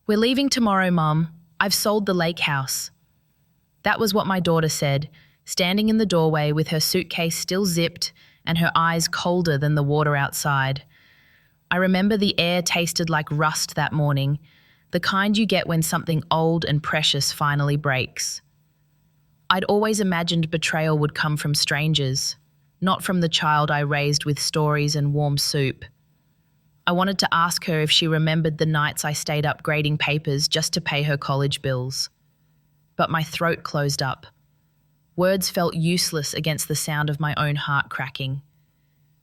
We're leaving tomorrow, Mum. I've sold the lake house. That was what my daughter said, standing in the doorway with her suitcase still zipped and her eyes colder than the water outside. I remember the air tasted like rust that morning, the kind you get when something old and precious finally breaks. I'd always imagined betrayal would come from strangers, not from the child I raised with stories and warm soup. I wanted to ask her if she remembered the nights I stayed up grading papers just to pay her college bills. But my throat closed up. Words felt useless against the sound of my own heart cracking.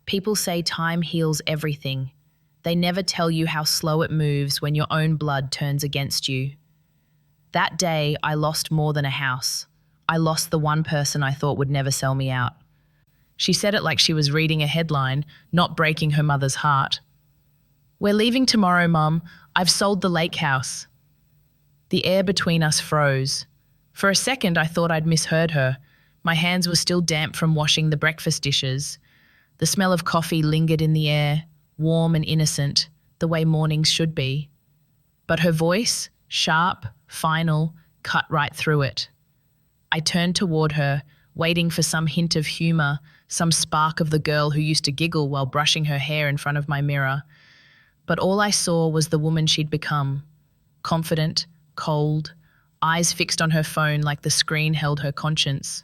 People say time heals everything. They never tell you how slow it moves when your own blood turns against you. That day, I lost more than a house. I lost the one person I thought would never sell me out. She said it like she was reading a headline, not breaking her mother's heart. We're leaving tomorrow, Mum. I've sold the lake house. The air between us froze. For a second, I thought I'd misheard her. My hands were still damp from washing the breakfast dishes. The smell of coffee lingered in the air, warm and innocent, the way mornings should be. But her voice, sharp, final, cut right through it. I turned toward her, waiting for some hint of humor, some spark of the girl who used to giggle while brushing her hair in front of my mirror. But all I saw was the woman she'd become. Confident, cold, eyes fixed on her phone like the screen held her conscience.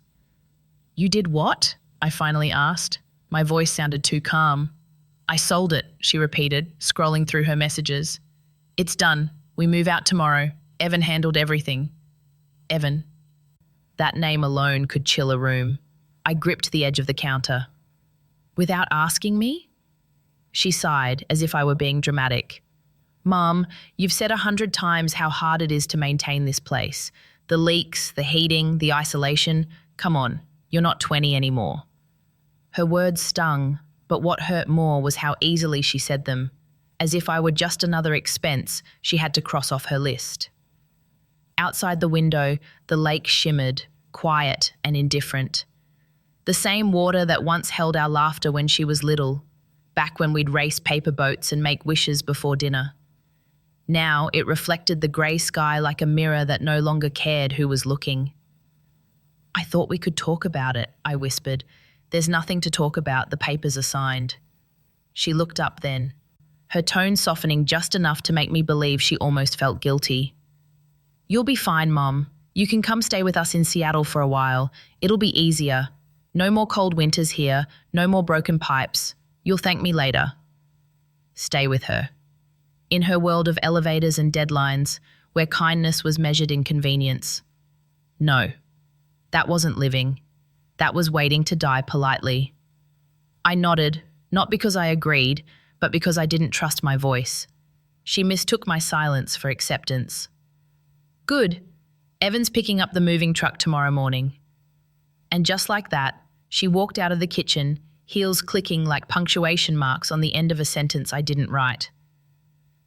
You did what? I finally asked. My voice sounded too calm. I sold it, she repeated, scrolling through her messages. It's done. We move out tomorrow. Evan handled everything. Evan. That name alone could chill a room. I gripped the edge of the counter. Without asking me? She sighed, as if I were being dramatic. Mum, you've said 100 times how hard it is to maintain this place. The leaks, the heating, the isolation. Come on, you're not 20 anymore. Her words stung, but what hurt more was how easily she said them, as if I were just another expense she had to cross off her list. Outside the window, the lake shimmered, quiet and indifferent. The same water that once held our laughter when she was little, back when we'd race paper boats and make wishes before dinner. Now it reflected the grey sky like a mirror that no longer cared who was looking. I thought we could talk about it, I whispered. There's nothing to talk about, the papers are signed. She looked up then, her tone softening just enough to make me believe she almost felt guilty. You'll be fine, Mom. You can come stay with us in Seattle for a while. It'll be easier. No more cold winters here, no more broken pipes. You'll thank me later. Stay with her. In her world of elevators and deadlines, where kindness was measured in convenience. No, that wasn't living. That was waiting to die politely. I nodded, not because I agreed, but because I didn't trust my voice. She mistook my silence for acceptance. Good. Evan's picking up the moving truck tomorrow morning. And just like that, she walked out of the kitchen, heels clicking like punctuation marks on the end of a sentence I didn't write.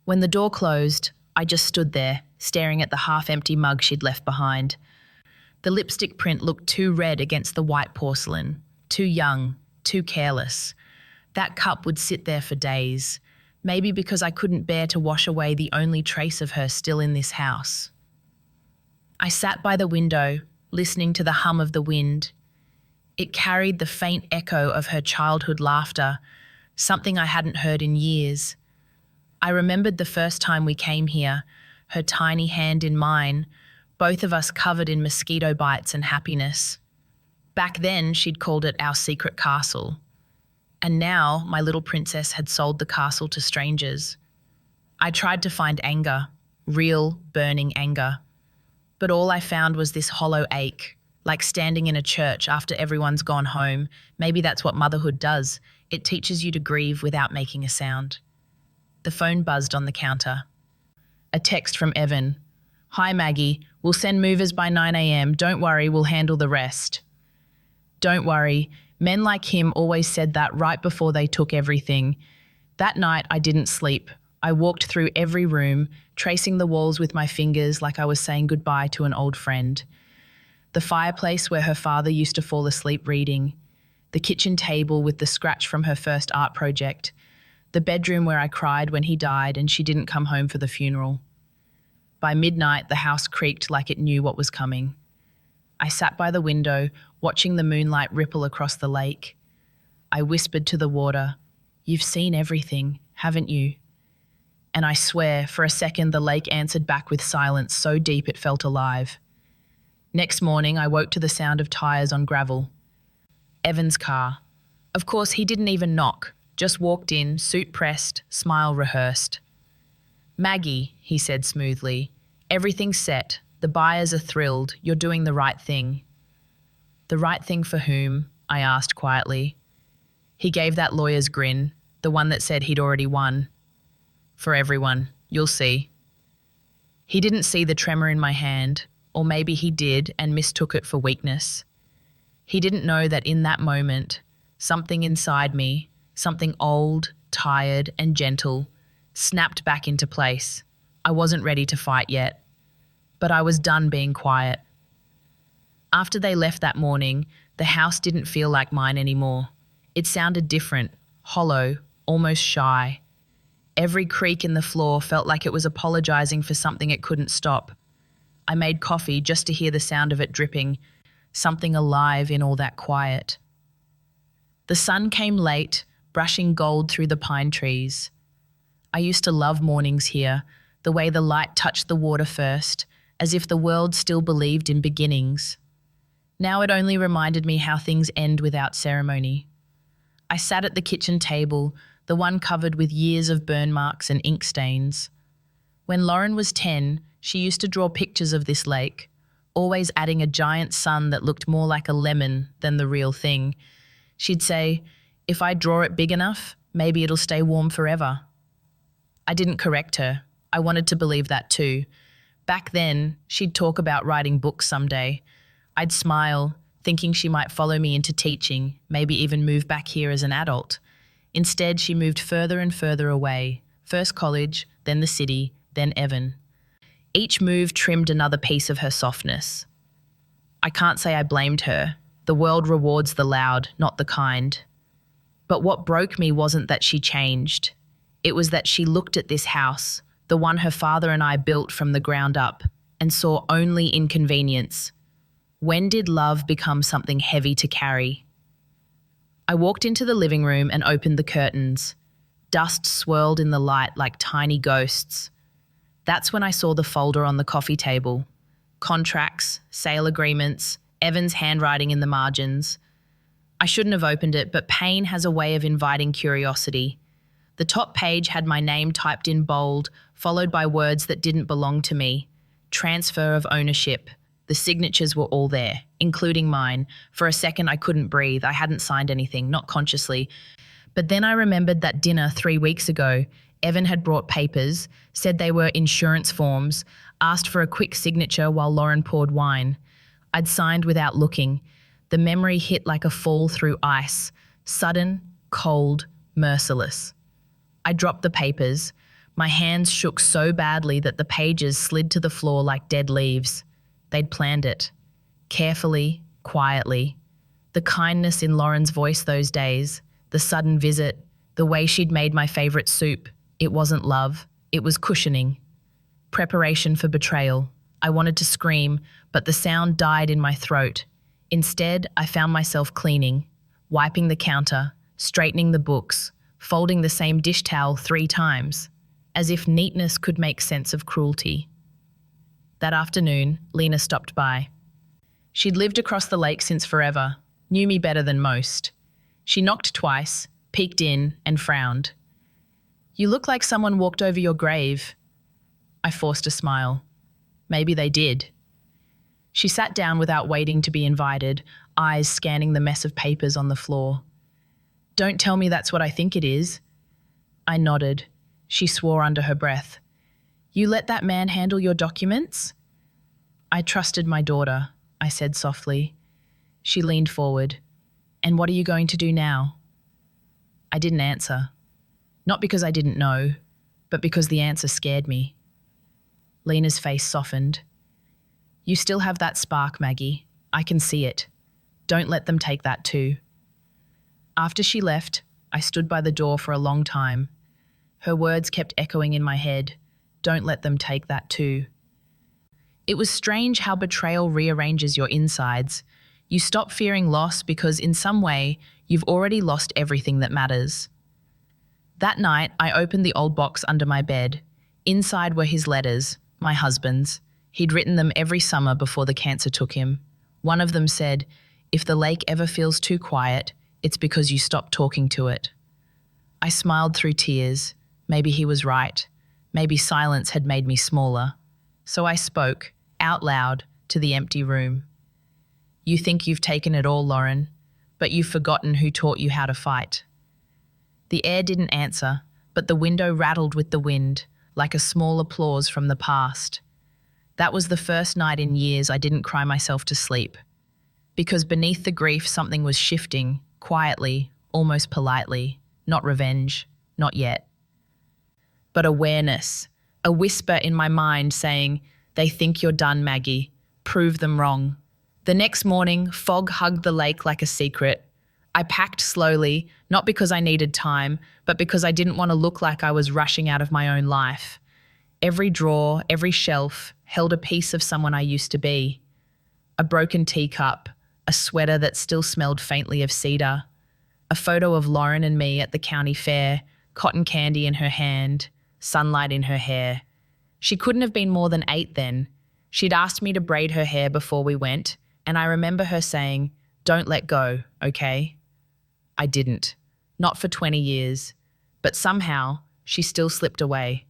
When the door closed, I just stood there, staring at the half-empty mug she'd left behind. The lipstick print looked too red against the white porcelain, too young, too careless. That cup would sit there for days, maybe because I couldn't bear to wash away the only trace of her still in this house. I sat by the window, listening to the hum of the wind. It carried the faint echo of her childhood laughter, something I hadn't heard in years. I remembered the first time we came here, her tiny hand in mine, both of us covered in mosquito bites and happiness. Back then, she'd called it our secret castle. And now, my little princess had sold the castle to strangers. I tried to find anger, real, burning anger. But all I found was this hollow ache, like standing in a church after everyone's gone home. Maybe that's what motherhood does. It teaches you to grieve without making a sound. The phone buzzed on the counter. A text from Evan. Hi, Maggie. We'll send movers by 9 a.m. Don't worry, we'll handle the rest. Don't worry. Men like him always said that right before they took everything. That night, I didn't sleep. I walked through every room, tracing the walls with my fingers like I was saying goodbye to an old friend. The fireplace where her father used to fall asleep reading. The kitchen table with the scratch from her first art project. The bedroom where I cried when he died and she didn't come home for the funeral. By midnight, the house creaked like it knew what was coming. I sat by the window, watching the moonlight ripple across the lake. I whispered to the water, "You've seen everything, haven't you?" And I swear, for a second, the lake answered back with silence so deep it felt alive. Next morning, I woke to the sound of tires on gravel. Evan's car. Of course, he didn't even knock, just walked in, suit pressed, smile rehearsed. "Maggie," he said smoothly, "everything's set. The buyers are thrilled. You're doing the right thing." "The right thing for whom?" I asked quietly. He gave that lawyer's grin, the one that said he'd already won. "For everyone. You'll see." He didn't see the tremor in my hand, or maybe he did and mistook it for weakness. He didn't know that in that moment, something inside me, something old, tired, and gentle, snapped back into place. I wasn't ready to fight yet, but I was done being quiet. After they left that morning, the house didn't feel like mine anymore. It sounded different, hollow, almost shy. Every creak in the floor felt like it was apologizing for something it couldn't stop. I made coffee just to hear the sound of it dripping, something alive in all that quiet. The sun came late, brushing gold through the pine trees. I used to love mornings here, the way the light touched the water first, as if the world still believed in beginnings. Now it only reminded me how things end without ceremony. I sat at the kitchen table, the one covered with years of burn marks and ink stains. When Lauren was 10, she used to draw pictures of this lake, always adding a giant sun that looked more like a lemon than the real thing. She'd say, "If I draw it big enough, maybe it'll stay warm forever." I didn't correct her. I wanted to believe that too. Back then, she'd talk about writing books someday. I'd smile, thinking she might follow me into teaching, maybe even move back here as an adult. Instead, she moved further and further away, first college, then the city, then Evan. Each move trimmed another piece of her softness. I can't say I blamed her. The world rewards the loud, not the kind. But what broke me wasn't that she changed. It was that she looked at this house, the one her father and I built from the ground up, and saw only inconvenience. When did love become something heavy to carry? I walked into the living room and opened the curtains. Dust swirled in the light like tiny ghosts. That's when I saw the folder on the coffee table. Contracts, sale agreements, Evan's handwriting in the margins. I shouldn't have opened it, but pain has a way of inviting curiosity. The top page had my name typed in bold, followed by words that didn't belong to me. Transfer of ownership. The signatures were all there, including mine. For a second, I couldn't breathe. I hadn't signed anything, not consciously. But then I remembered that dinner 3 weeks ago. Evan had brought papers, said they were insurance forms, asked for a quick signature while Lauren poured wine. I'd signed without looking. The memory hit like a fall through ice, sudden, cold, merciless. I dropped the papers. My hands shook so badly that the pages slid to the floor like dead leaves. They'd planned it. Carefully, quietly. The kindness in Lauren's voice those days, the sudden visit, the way she'd made my favorite soup. It wasn't love, it was cushioning. Preparation for betrayal. I wanted to scream, but the sound died in my throat. Instead, I found myself cleaning, wiping the counter, straightening the books, folding the same dish towel 3 times, as if neatness could make sense of cruelty. That afternoon, Lena stopped by. She'd lived across the lake since forever, knew me better than most. She knocked twice, peeked in, and frowned. "You look like someone walked over your grave." I forced a smile. Maybe they did. She sat down without waiting to be invited, eyes scanning the mess of papers on the floor. "Don't tell me that's what I think it is." I nodded. She swore under her breath. "You let that man handle your documents?" "I trusted my daughter," I said softly. She leaned forward. "And what are you going to do now?" I didn't answer. Not because I didn't know, but because the answer scared me. Lena's face softened. "You still have that spark, Maggie. I can see it. Don't let them take that too." After she left, I stood by the door for a long time. Her words kept echoing in my head. Don't let them take that too. It was strange how betrayal rearranges your insides. You stop fearing loss because in some way, you've already lost everything that matters. That night, I opened the old box under my bed. Inside were his letters, my husband's. He'd written them every summer before the cancer took him. One of them said, "If the lake ever feels too quiet, it's because you stopped talking to it." I smiled through tears. Maybe he was right. Maybe silence had made me smaller. So I spoke, out loud, to the empty room. "You think you've taken it all, Lauren, but you've forgotten who taught you how to fight." The air didn't answer, but the window rattled with the wind, like a small applause from the past. That was the first night in years I didn't cry myself to sleep. Because beneath the grief, something was shifting, quietly, almost politely. Not revenge, not yet. But awareness, a whisper in my mind saying, "They think you're done, Maggie. Prove them wrong." The next morning, fog hugged the lake like a secret. I packed slowly, not because I needed time, but because I didn't want to look like I was rushing out of my own life. Every drawer, every shelf held a piece of someone I used to be. A broken teacup, a sweater that still smelled faintly of cedar, a photo of Lauren and me at the county fair, cotton candy in her hand, sunlight in her hair. She couldn't have been more than 8 then. She'd asked me to braid her hair before we went, and I remember her saying, "Don't let go, okay?" I didn't. Not for 20 years. But somehow, she still slipped away.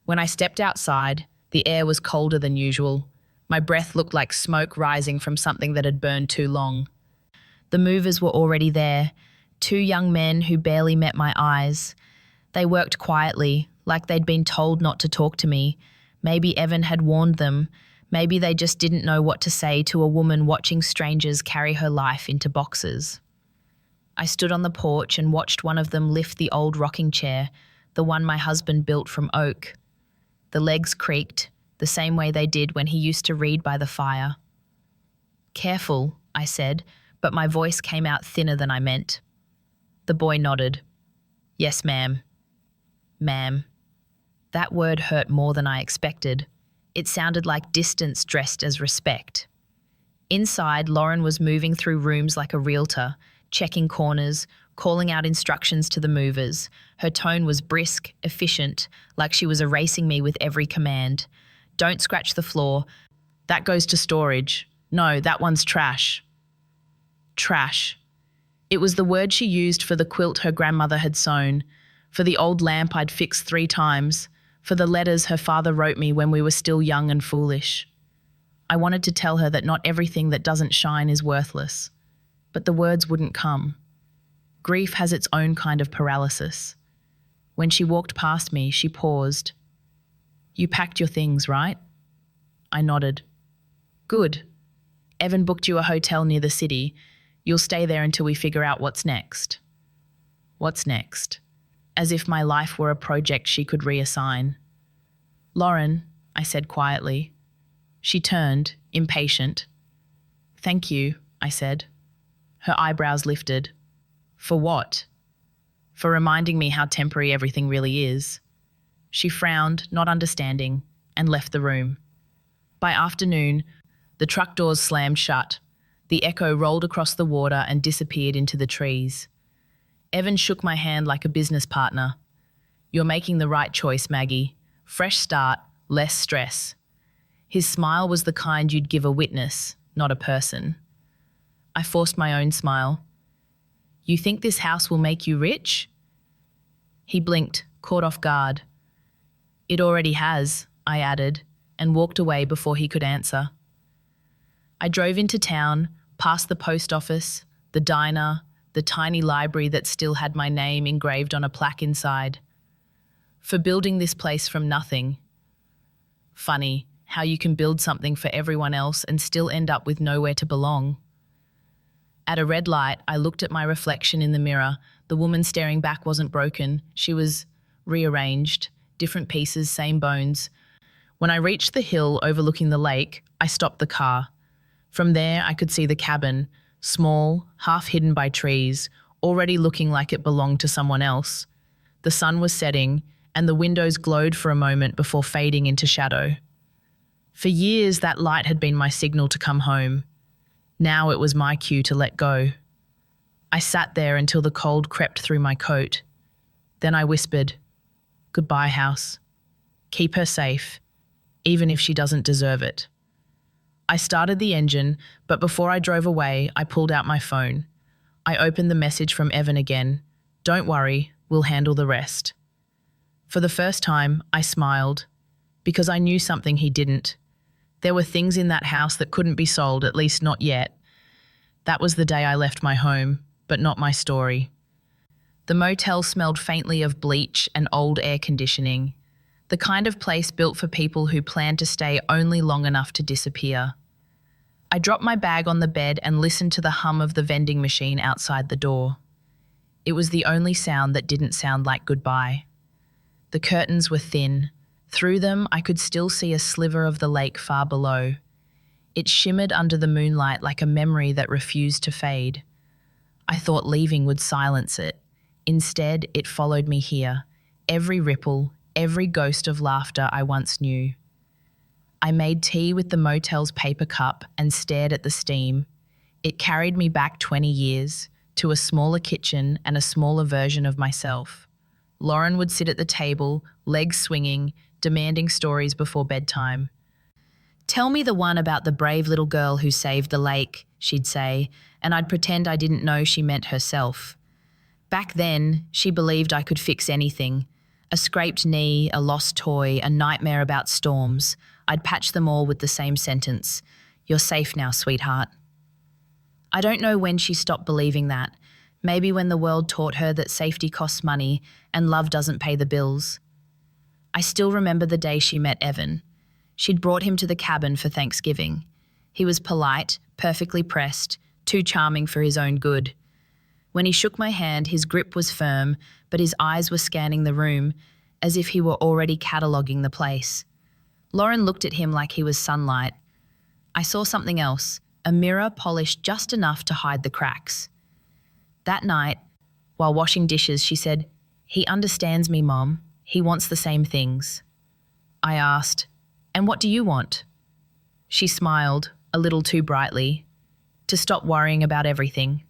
When I stepped outside, the air was colder than usual. My breath looked like smoke rising from something that had burned too long. The movers were already there, 2 young men who barely met my eyes. They worked quietly, like they'd been told not to talk to me. Maybe Evan had warned them. Maybe they just didn't know what to say to a woman watching strangers carry her life into boxes. I stood on the porch and watched one of them lift the old rocking chair, the one my husband built from oak. The legs creaked, the same way they did when he used to read by the fire. "Careful," I said, but my voice came out thinner than I meant. The boy nodded. "Yes, ma'am." Ma'am. That word hurt more than I expected. It sounded like distance dressed as respect. Inside, Lauren was moving through rooms like a realtor, checking corners, calling out instructions to the movers. Her tone was brisk, efficient, like she was erasing me with every command. "Don't scratch the floor. That goes to storage. No, that one's trash." Trash. It was the word she used for the quilt her grandmother had sewn, for the old lamp I'd fixed 3 times, for the letters her father wrote me when we were still young and foolish. I wanted to tell her that not everything that doesn't shine is worthless. But the words wouldn't come. Grief has its own kind of paralysis. When she walked past me, she paused. "You packed your things, right?" I nodded. "Good. Evan booked you a hotel near the city. You'll stay there until we figure out what's next." What's next? As if my life were a project she could reassign. "Lauren," I said quietly. She turned, impatient. "Thank you," I said. Her eyebrows lifted. "For what?" "For reminding me how temporary everything really is." She frowned, not understanding, and left the room. By afternoon, the truck doors slammed shut. The echo rolled across the water and disappeared into the trees. Evan shook my hand like a business partner. "You're making the right choice, Maggie. Fresh start, less stress." His smile was the kind you'd give a witness, not a person. I forced my own smile. "You think this house will make you rich?" He blinked, caught off guard. "It already has," I added, and walked away before he could answer. I drove into town, past the post office, the diner, the tiny library that still had my name engraved on a plaque inside. "For building this place from nothing." Funny how you can build something for everyone else and still end up with nowhere to belong. At a red light, I looked at my reflection in the mirror. The woman staring back wasn't broken. She was rearranged, different pieces, same bones. When I reached the hill overlooking the lake, I stopped the car. From there, I could see the cabin, small, half hidden by trees, already looking like it belonged to someone else. The sun was setting, and the windows glowed for a moment before fading into shadow. For years, that light had been my signal to come home. Now it was my cue to let go. I sat there until the cold crept through my coat. Then I whispered, "Goodbye, house. Keep her safe, even if she doesn't deserve it." I started the engine, but before I drove away, I pulled out my phone. I opened the message from Evan again. "Don't worry, we'll handle the rest." For the first time, I smiled, because I knew something he didn't. There were things in that house that couldn't be sold, at least not yet. That was the day I left my home, but not my story. The motel smelled faintly of bleach and old air conditioning, the kind of place built for people who plan to stay only long enough to disappear. I dropped my bag on the bed and listened to the hum of the vending machine outside the door. It was the only sound that didn't sound like goodbye. The curtains were thin. Through them, I could still see a sliver of the lake far below. It shimmered under the moonlight like a memory that refused to fade. I thought leaving would silence it. Instead, it followed me here, every ripple, every ghost of laughter I once knew. I made tea with the motel's paper cup and stared at the steam. It carried me back 20 years, to a smaller kitchen and a smaller version of myself. Lauren would sit at the table, legs swinging, demanding stories before bedtime. "Tell me the one about the brave little girl who saved the lake," she'd say, and I'd pretend I didn't know she meant herself. Back then, she believed I could fix anything. A scraped knee, a lost toy, a nightmare about storms. I'd patch them all with the same sentence, "You're safe now, sweetheart." I don't know when she stopped believing that. Maybe when the world taught her that safety costs money and love doesn't pay the bills. I still remember the day she met Evan. She'd brought him to the cabin for Thanksgiving. He was polite, perfectly pressed, too charming for his own good. When he shook my hand, his grip was firm, but his eyes were scanning the room, as if he were already cataloguing the place. Lauren looked at him like he was sunlight. I saw something else, a mirror polished just enough to hide the cracks. That night, while washing dishes, she said, "He understands me, Mom. He wants the same things." I asked, "And what do you want?" She smiled, a little too brightly, "To stop worrying about everything."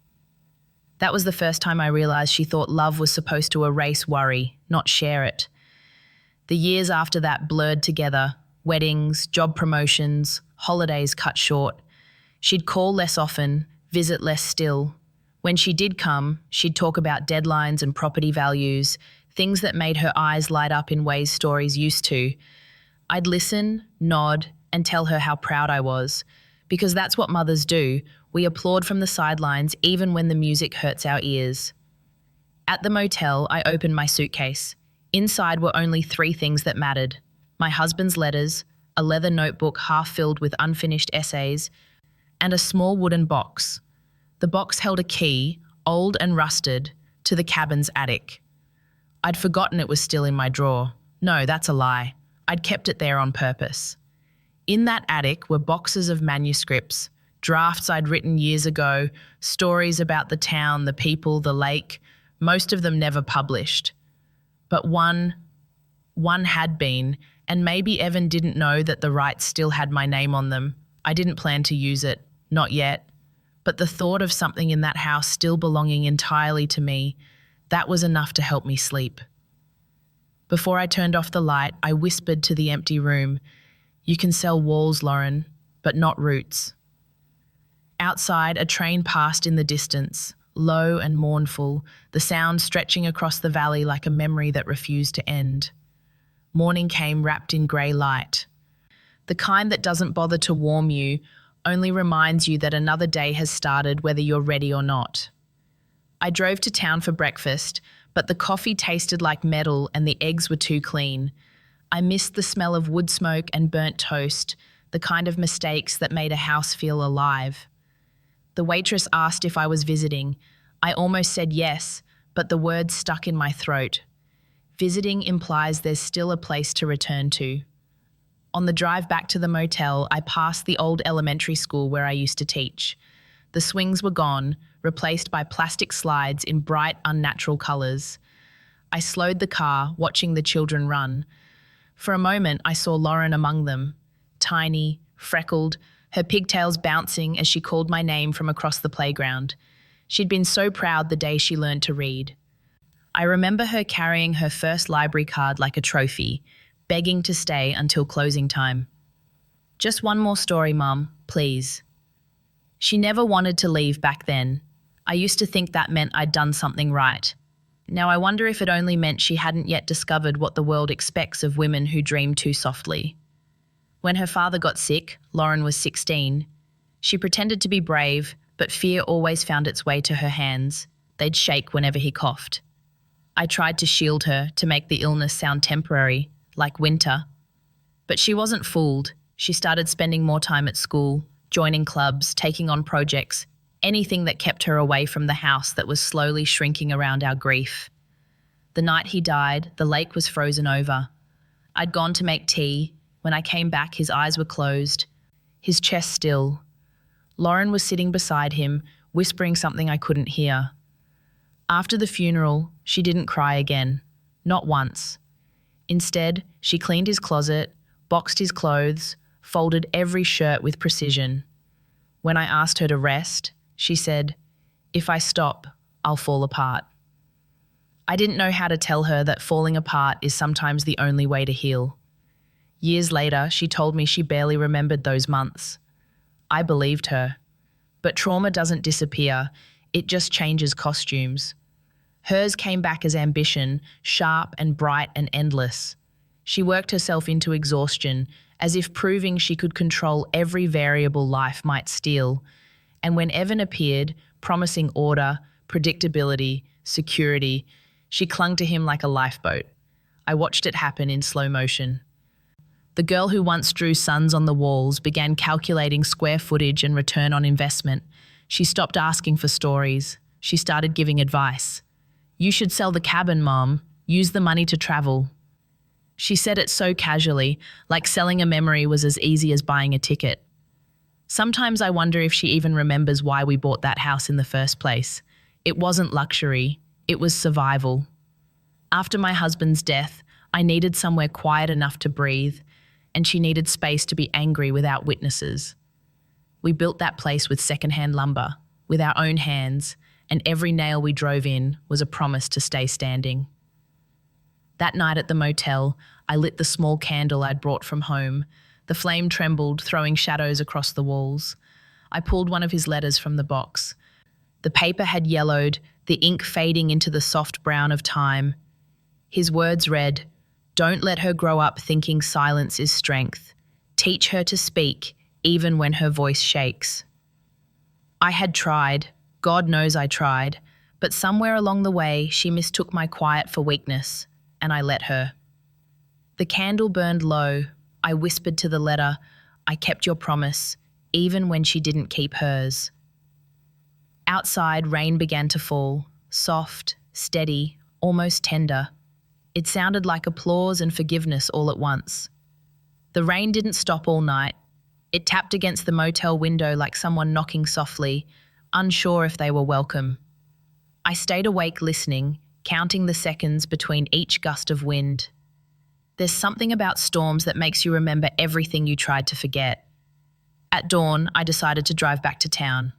That was the first time I realized she thought love was supposed to erase worry, not share it. The years after that blurred together, weddings, job promotions, holidays cut short. She'd call less often, visit less still. When she did come, she'd talk about deadlines and property values, things that made her eyes light up in ways stories used to. I'd listen, nod, and tell her how proud I was, because that's what mothers do. We applaud from the sidelines even when the music hurts our ears. At the motel, I opened my suitcase. Inside were only 3 things that mattered: my husband's letters, a leather notebook half filled with unfinished essays, and a small wooden box. The box held a key, old and rusted, to the cabin's attic. I'd forgotten it was still in my drawer. No, that's a lie. I'd kept it there on purpose. In that attic were boxes of manuscripts, drafts I'd written years ago, stories about the town, the people, the lake, most of them never published. But one had been, and maybe Evan didn't know that the rights still had my name on them. I didn't plan to use it, not yet. But the thought of something in that house still belonging entirely to me, that was enough to help me sleep. Before I turned off the light, I whispered to the empty room, "You can sell walls, Lauren, but not roots." Outside, a train passed in the distance, low and mournful, the sound stretching across the valley like a memory that refused to end. Morning came wrapped in grey light. The kind that doesn't bother to warm you, only reminds you that another day has started whether you're ready or not. I drove to town for breakfast, but the coffee tasted like metal and the eggs were too clean. I missed the smell of wood smoke and burnt toast, the kind of mistakes that made a house feel alive. The waitress asked if I was visiting. I almost said yes, but the words stuck in my throat. Visiting implies there's still a place to return to. On the drive back to the motel, I passed the old elementary school where I used to teach. The swings were gone, replaced by plastic slides in bright, unnatural colours. I slowed the car, watching the children run. For a moment, I saw Lauren among them. tiny, freckled, her pigtails bouncing as she called my name from across the playground. She'd been so proud the day she learned to read. I remember her carrying her first library card like a trophy, begging to stay until closing time. "Just one more story, Mum, please." She never wanted to leave back then. I used to think that meant I'd done something right. Now I wonder if it only meant she hadn't yet discovered what the world expects of women who dream too softly. When her father got sick, Lauren was 16. She pretended to be brave, but fear always found its way to her hands. They'd shake whenever he coughed. I tried to shield her, to make the illness sound temporary, like winter. But she wasn't fooled. She started spending more time at school, joining clubs, taking on projects, anything that kept her away from the house that was slowly shrinking around our grief. The night he died, the lake was frozen over. I'd gone to make tea. When I came back, his eyes were closed, his chest still. Lauren was sitting beside him, whispering something I couldn't hear. After the funeral, she didn't cry again, not once. Instead, she cleaned his closet, boxed his clothes, folded every shirt with precision. When I asked her to rest, she said, "If I stop, I'll fall apart." I didn't know how to tell her that falling apart is sometimes the only way to heal. Years later, she told me she barely remembered those months. I believed her. But trauma doesn't disappear, it just changes costumes. Hers came back as ambition, sharp and bright and endless. She worked herself into exhaustion, as if proving she could control every variable life might steal. And when Evan appeared, promising order, predictability, security, she clung to him like a lifeboat. I watched it happen in slow motion. The girl who once drew suns on the walls began calculating square footage and return on investment. She stopped asking for stories. She started giving advice. "You should sell the cabin, Mom. Use the money to travel." She said it so casually, like selling a memory was as easy as buying a ticket. Sometimes I wonder if she even remembers why we bought that house in the first place. It wasn't luxury, it was survival. After my husband's death, I needed somewhere quiet enough to breathe, and she needed space to be angry without witnesses. We built that place with secondhand lumber, with our own hands, and every nail we drove in was a promise to stay standing. That night at the motel, I lit the small candle I'd brought from home. The flame trembled, throwing shadows across the walls. I pulled one of his letters from the box. The paper had yellowed, the ink fading into the soft brown of time. His words read, "Don't let her grow up thinking silence is strength. Teach her to speak, even when her voice shakes." I had tried, God knows I tried, but somewhere along the way she mistook my quiet for weakness, and I let her. The candle burned low. I whispered to the letter, "I kept your promise, even when she didn't keep hers." Outside, rain began to fall, soft, steady, almost tender. It sounded like applause and forgiveness all at once. The rain didn't stop all night. It tapped against the motel window like someone knocking softly, unsure if they were welcome. I stayed awake listening, counting the seconds between each gust of wind. There's something about storms that makes you remember everything you tried to forget. At dawn, I decided to drive back to town.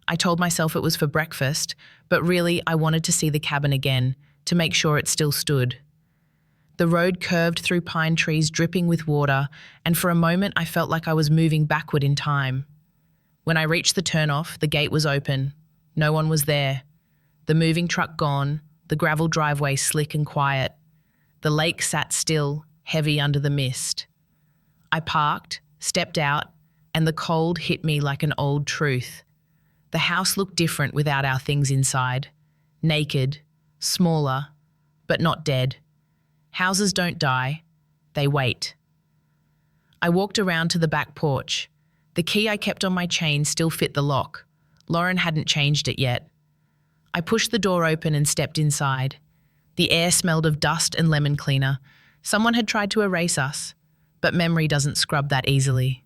I told myself it was for breakfast, but really I wanted to see the cabin again, to make sure it still stood. The road curved through pine trees dripping with water, and for a moment I felt like I was moving backward in time. When I reached the turnoff, the gate was open. No one was there. The moving truck gone, the gravel driveway slick and quiet. The lake sat still, heavy under the mist. I parked, stepped out, and the cold hit me like an old truth. The house looked different without our things inside. Naked, smaller, but not dead. Houses don't die, they wait. I walked around to the back porch. The key I kept on my chain still fit the lock. Lauren hadn't changed it yet. I pushed the door open and stepped inside. The air smelled of dust and lemon cleaner. Someone had tried to erase us, but memory doesn't scrub that easily.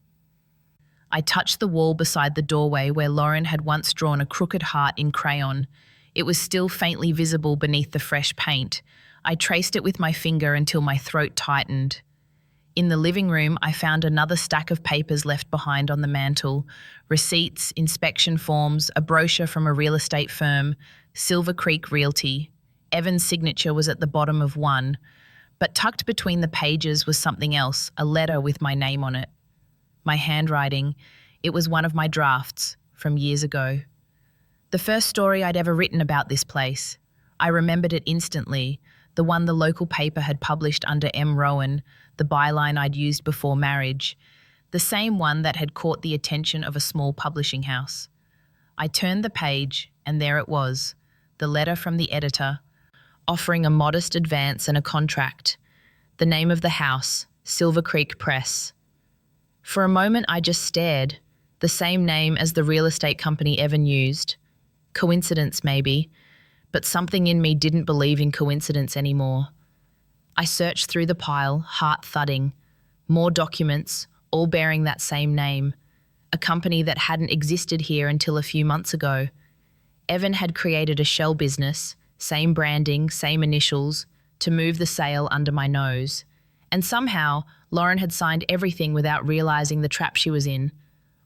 I touched the wall beside the doorway where Lauren had once drawn a crooked heart in crayon. It was still faintly visible beneath the fresh paint. I traced it with my finger until my throat tightened. In the living room, I found another stack of papers left behind on the mantel: receipts, inspection forms, a brochure from a real estate firm, Silver Creek Realty. Evan's signature was at the bottom of one, but tucked between the pages was something else, a letter with my name on it. My handwriting, it was one of my drafts from years ago. The first story I'd ever written about this place. I remembered it instantly, the one the local paper had published under M. Rowan, the byline I'd used before marriage, the same one that had caught the attention of a small publishing house. I turned the page, and there it was, the letter from the editor, offering a modest advance and a contract. The name of the house, Silver Creek Press. For a moment I just stared, the same name as the real estate company Evan used. Coincidence maybe, but something in me didn't believe in coincidence anymore. I searched through the pile, heart thudding. More documents, all bearing that same name. A company that hadn't existed here until a few months ago. Evan had created a shell business, same branding, same initials, to move the sale under my nose. And somehow, Lauren had signed everything without realizing the trap she was in.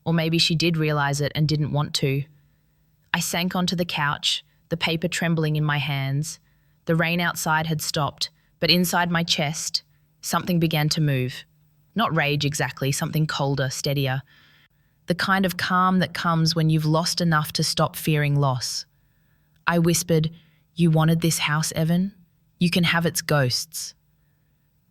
Or maybe she did realize it and didn't want to. I sank onto the couch, the paper trembling in my hands. The rain outside had stopped, but inside my chest, something began to move. Not rage exactly, something colder, steadier. The kind of calm that comes when you've lost enough to stop fearing loss. I whispered, "You wanted this house, Evan? You can have its ghosts."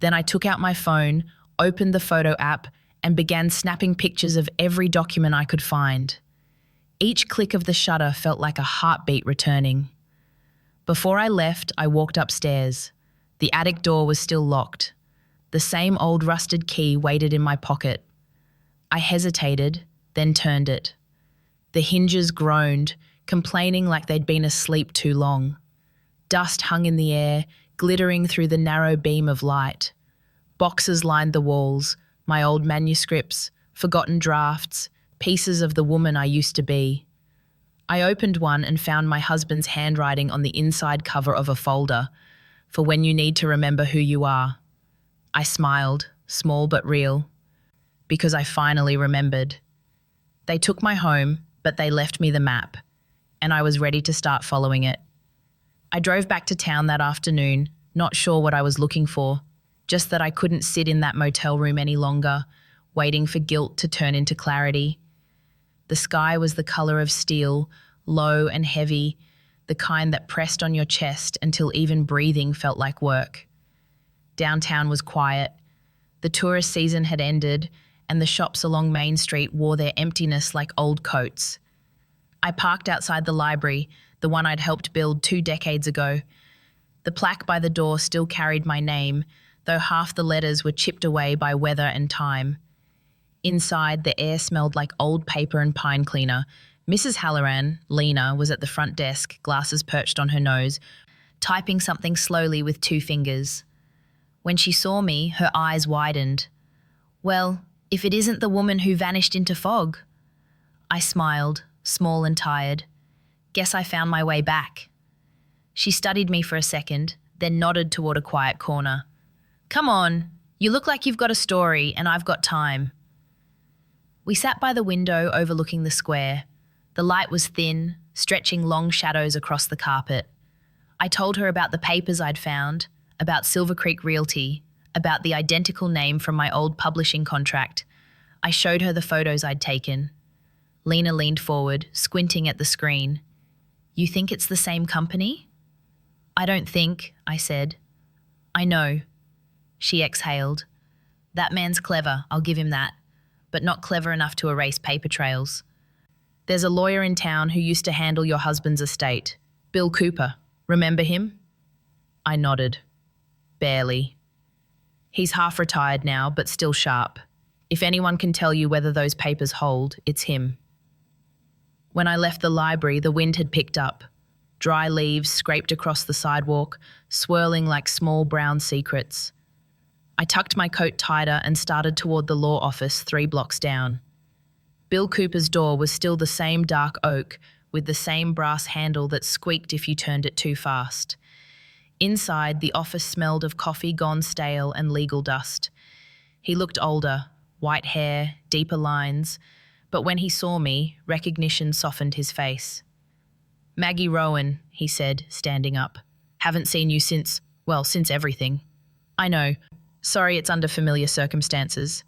Then I took out my phone, opened the photo app, and began snapping pictures of every document I could find. Each click of the shutter felt like a heartbeat returning. Before I left, I walked upstairs. The attic door was still locked. The same old rusted key waited in my pocket. I hesitated, then turned it. The hinges groaned, complaining like they'd been asleep too long. Dust hung in the air, glittering through the narrow beam of light. Boxes lined the walls, my old manuscripts, forgotten drafts, pieces of the woman I used to be. I opened one and found my husband's handwriting on the inside cover of a folder, for when you need to remember who you are. I smiled, small but real, because I finally remembered. They took my home, but they left me the map, and I was ready to start following it. I drove back to town that afternoon, not sure what I was looking for, just that I couldn't sit in that motel room any longer, waiting for guilt to turn into clarity. The sky was the color of steel, low and heavy, the kind that pressed on your chest until even breathing felt like work. Downtown was quiet. The tourist season had ended, and the shops along Main Street wore their emptiness like old coats. I parked outside the library, the one I'd helped build 2 decades ago. The plaque by the door still carried my name, though half the letters were chipped away by weather and time. Inside, the air smelled like old paper and pine cleaner. Mrs. Halloran, Lena, was at the front desk, glasses perched on her nose, typing something slowly with 2 fingers. When she saw me, her eyes widened. "Well, if it isn't the woman who vanished into fog." I smiled, small and tired. "Guess I found my way back." She studied me for a second, then nodded toward a quiet corner. "Come on, you look like you've got a story and I've got time." We sat by the window overlooking the square. The light was thin, stretching long shadows across the carpet. I told her about the papers I'd found, about Silver Creek Realty, about the identical name from my old publishing contract. I showed her the photos I'd taken. Lena leaned forward, squinting at the screen. "You think it's the same company?" "I don't think," I said. "I know." She exhaled. "That man's clever, I'll give him that, but not clever enough to erase paper trails. There's a lawyer in town who used to handle your husband's estate, Bill Cooper. Remember him?" I nodded. Barely. "He's half retired now, but still sharp. If anyone can tell you whether those papers hold, it's him." When I left the library, the wind had picked up. Dry leaves scraped across the sidewalk, swirling like small brown secrets. I tucked my coat tighter and started toward the law office 3 blocks down. Bill Cooper's door was still the same dark oak, with the same brass handle that squeaked if you turned it too fast. Inside, the office smelled of coffee gone stale and legal dust. He looked older, white hair, deeper lines, but when he saw me, recognition softened his face. "Maggie Rowan," he said, standing up. "Haven't seen you since everything." "I know. Sorry, it's under familiar circumstances."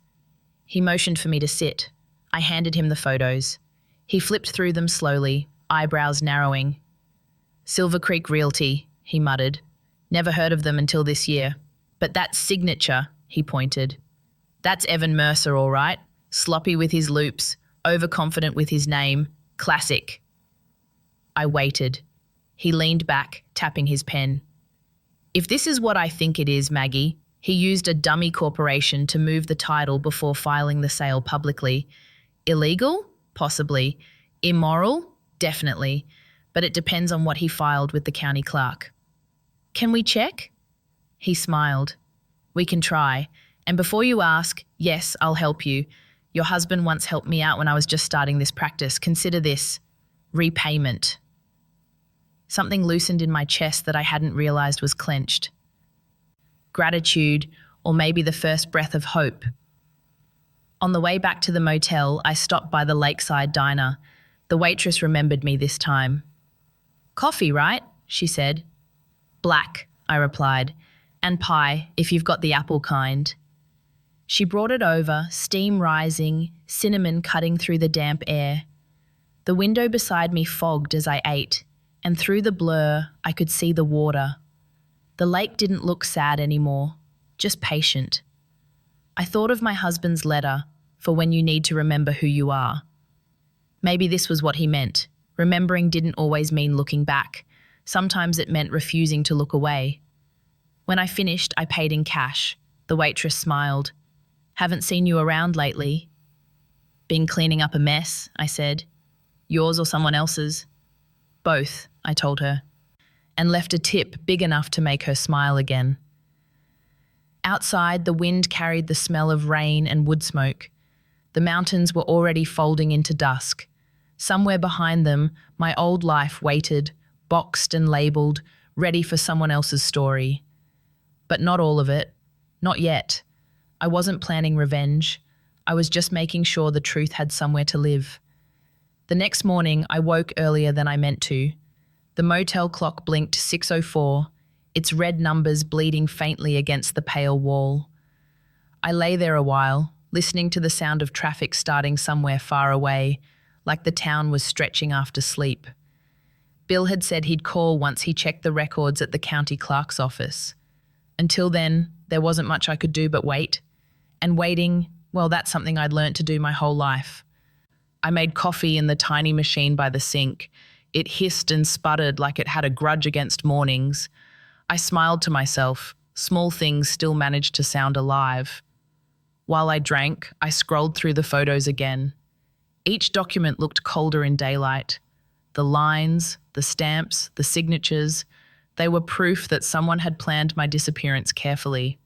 He motioned for me to sit. I handed him the photos. He flipped through them slowly, eyebrows narrowing. "Silver Creek Realty," he muttered. "Never heard of them until this year. But that signature," he pointed. "That's Evan Mercer, all right. Sloppy with his loops, overconfident with his name. Classic." I waited. He leaned back, tapping his pen. "If this is what I think it is, Maggie, he used a dummy corporation to move the title before filing the sale publicly. Illegal? Possibly. Immoral? Definitely. But it depends on what he filed with the county clerk." "Can we check?" He smiled. "We can try. And before you ask, yes, I'll help you. Your husband once helped me out when I was just starting this practice. Consider this repayment." Something loosened in my chest that I hadn't realized was clenched. Gratitude, or maybe the first breath of hope. On the way back to the motel, I stopped by the lakeside diner. The waitress remembered me this time. "Coffee, right?" she said. "Black," I replied, "and pie, if you've got the apple kind." She brought it over, steam rising, cinnamon cutting through the damp air. The window beside me fogged as I ate, and through the blur, I could see the water. The lake didn't look sad anymore, just patient. I thought of my husband's letter, for when you need to remember who you are. Maybe this was what he meant. Remembering didn't always mean looking back. Sometimes it meant refusing to look away. When I finished, I paid in cash. The waitress smiled. "Haven't seen you around lately." "Been cleaning up a mess," I said. "Yours or someone else's?" "Both," I told her, and left a tip big enough to make her smile again. Outside, the wind carried the smell of rain and wood smoke. The mountains were already folding into dusk. Somewhere behind them, my old life waited, boxed and labelled, ready for someone else's story. But not all of it. Not yet. I wasn't planning revenge. I was just making sure the truth had somewhere to live. The next morning, I woke earlier than I meant to. The motel clock blinked 6:04, its red numbers bleeding faintly against the pale wall. I lay there a while, listening to the sound of traffic starting somewhere far away, like the town was stretching after sleep. Bill had said he'd call once he checked the records at the county clerk's office. Until then, there wasn't much I could do but wait. And waiting, well, that's something I'd learnt to do my whole life. I made coffee in the tiny machine by the sink. It hissed and sputtered like it had a grudge against mornings. I smiled to myself. Small things still managed to sound alive. While I drank, I scrolled through the photos again. Each document looked colder in daylight. The lines, the stamps, the signatures, they were proof that someone had planned my disappearance carefully.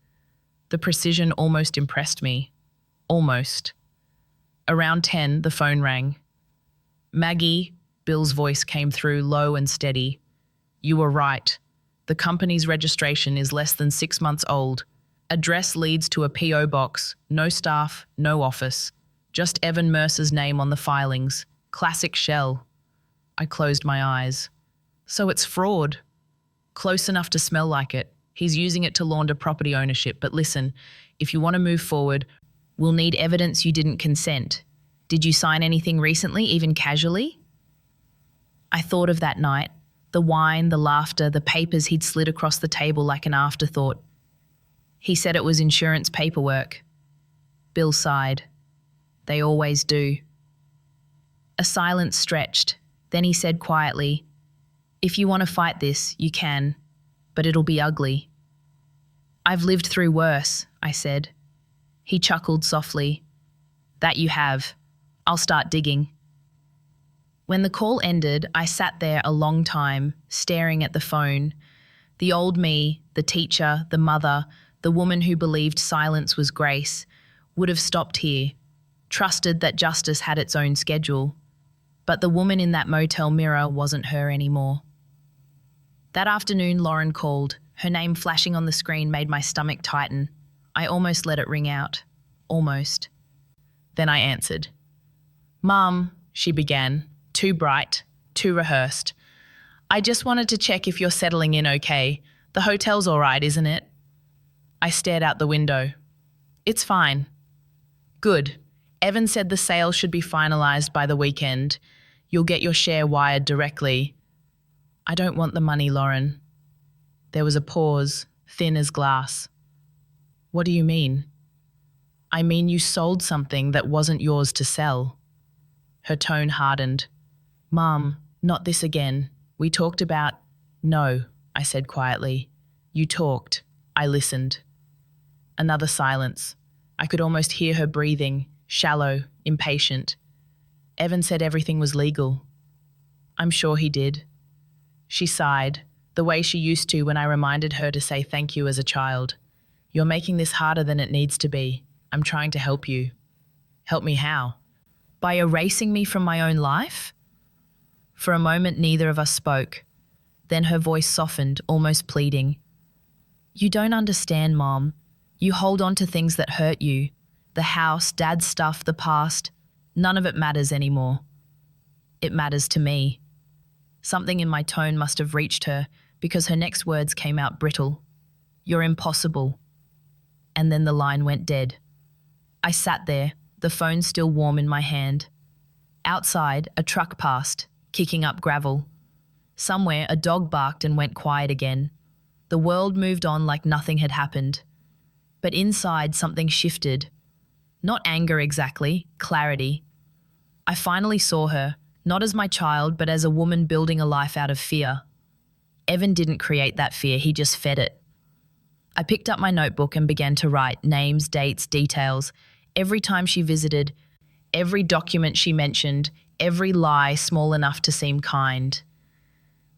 The precision almost impressed me. Almost. Around 10, the phone rang. "Maggie," Bill's voice came through low and steady. "You were right. The company's registration is less than 6 months old. Address leads to a P.O. box, no staff, no office. Just Evan Mercer's name on the filings. Classic shell." I closed my eyes. So it's fraud. Close enough to smell like it. He's using it to launder property ownership. But listen, if you want to move forward, we'll need evidence you didn't consent. Did you sign anything recently, even casually? I thought of that night. The wine, the laughter, the papers he'd slid across the table like an afterthought. He said it was insurance paperwork. Bill sighed. They always do. A silence stretched. Then he said quietly, "If you want to fight this, you can, but it'll be ugly." "I've lived through worse," I said. He chuckled softly. "That you have. I'll start digging." When the call ended, I sat there a long time, staring at the phone. The old me, the teacher, the mother, the woman who believed silence was grace, would have stopped here, trusted that justice had its own schedule. But the woman in that motel mirror wasn't her anymore. That afternoon, Lauren called. Her name flashing on the screen made my stomach tighten. I almost let it ring out. almost. Then I answered. "Mum," she began, too bright, too rehearsed. "I just wanted to check if you're settling in okay. The hotel's all right, isn't it?" I stared out the window. "It's fine." "Good. Evan said the sale should be finalised by the weekend. You'll get your share wired directly." "I don't want the money, Lauren." There was a pause, thin as glass. "What do you mean?" "I mean you sold something that wasn't yours to sell." Her tone hardened. "Mum, not this again. We talked about—" "No," I said quietly. "You talked. I listened." Another silence. I could almost hear her breathing, shallow, impatient. "Evan said everything was legal." "I'm sure he did." She sighed, the way she used to when I reminded her to say thank you as a child. "You're making this harder than it needs to be. I'm trying to help you." "Help me how?" "By erasing me from my own life?" For a moment, neither of us spoke. Then her voice softened, almost pleading. "You don't understand, Mom. You hold on to things that hurt you. The house, Dad's stuff, the past. None of it matters anymore. It matters to me." Something in my tone must have reached her because her next words came out brittle. "You're impossible." And then the line went dead. I sat there, the phone still warm in my hand. Outside, a truck passed, kicking up gravel. Somewhere, a dog barked and went quiet again. The world moved on like nothing had happened. But inside, something shifted. Not anger exactly, clarity. I finally saw her, not as my child, but as a woman building a life out of fear. Evan didn't create that fear, he just fed it. I picked up my notebook and began to write names, dates, details. Every time she visited, every document she mentioned, every lie small enough to seem kind.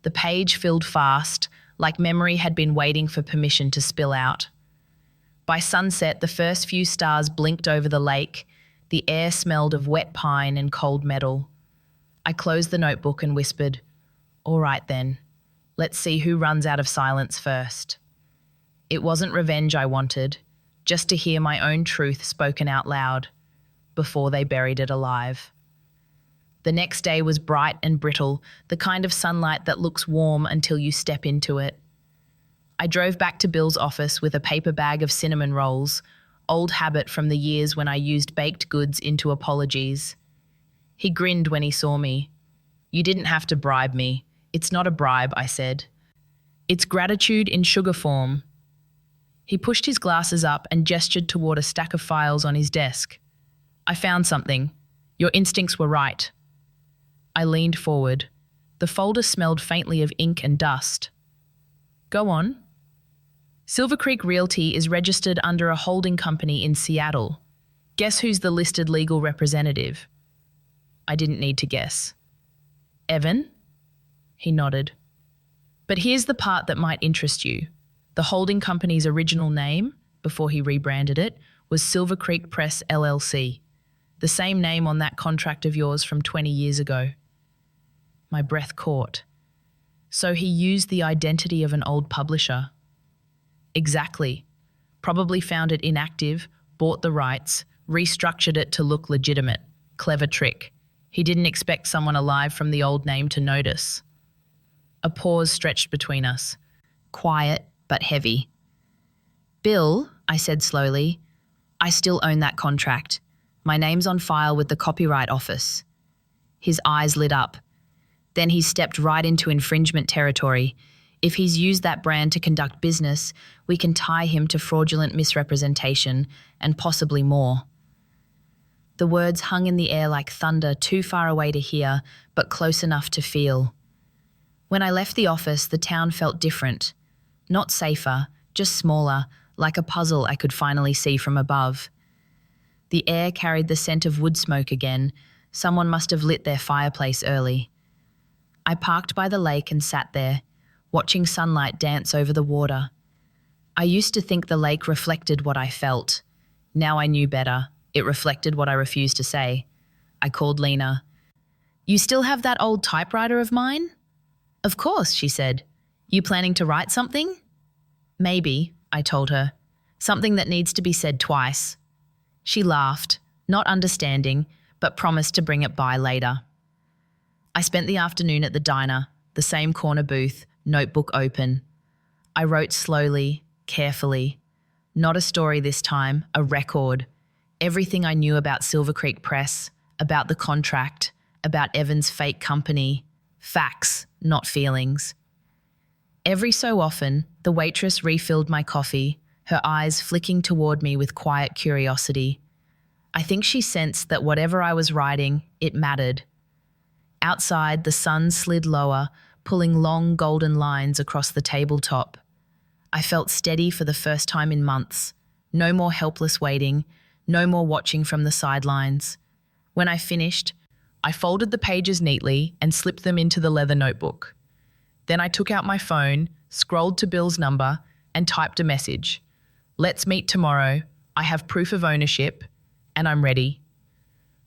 The page filled fast, like memory had been waiting for permission to spill out. By sunset, the first few stars blinked over the lake. The air smelled of wet pine and cold metal. I closed the notebook and whispered, "All right then, let's see who runs out of silence first." It wasn't revenge I wanted, just to hear my own truth spoken out loud, before they buried it alive. The next day was bright and brittle, the kind of sunlight that looks warm until you step into it. I drove back to Bill's office with a paper bag of cinnamon rolls, old habit from the years when I used baked goods into apologies. He grinned when he saw me. "You didn't have to bribe me. It's not a bribe," I said. "It's gratitude in sugar form." He pushed his glasses up and gestured toward a stack of files on his desk. "I found something. Your instincts were right." I leaned forward. The folder smelled faintly of ink and dust. "Go on." "Silver Creek Realty is registered under a holding company in Seattle. Guess who's the listed legal representative?" I didn't need to guess. "Evan?" He nodded. "But here's the part that might interest you. The holding company's original name, before he rebranded it, was Silver Creek Press LLC. The same name on that contract of yours from 20 years ago." My breath caught. So he used the identity of an old publisher. Exactly. Probably found it inactive, bought the rights, restructured it to look legitimate. Clever trick. He didn't expect someone alive from the old name to notice. A pause stretched between us. Quiet, but heavy. "Bill," I said slowly, "I still own that contract. My name's on file with the Copyright Office." His eyes lit up. Then he stepped right into infringement territory. If he's used that brand to conduct business, we can tie him to fraudulent misrepresentation and possibly more. The words hung in the air like thunder, too far away to hear, but close enough to feel. When I left the office, the town felt different. Not safer, just smaller, like a puzzle I could finally see from above. The air carried the scent of wood smoke again. Someone must have lit their fireplace early. I parked by the lake and sat there, watching sunlight dance over the water. I used to think the lake reflected what I felt. Now I knew better. It reflected what I refused to say. I called Lena. "You still have that old typewriter of mine?" "Of course," she said. "You planning to write something?" "Maybe," I told her. "Something that needs to be said twice." She laughed, not understanding, but promised to bring it by later. I spent the afternoon at the diner, the same corner booth, notebook open. I wrote slowly, carefully. Not a story this time, a record. Everything I knew about Silver Creek Press, about the contract, about Evan's fake company. Facts, not feelings. Every so often, the waitress refilled my coffee, her eyes flicking toward me with quiet curiosity. I think she sensed that whatever I was writing, it mattered. Outside, the sun slid lower, pulling long golden lines across the tabletop. I felt steady for the first time in months. No more helpless waiting, no more watching from the sidelines. When I finished, I folded the pages neatly and slipped them into the leather notebook. Then I took out my phone, scrolled to Bill's number, and typed a message. Let's meet tomorrow. I have proof of ownership, and I'm ready.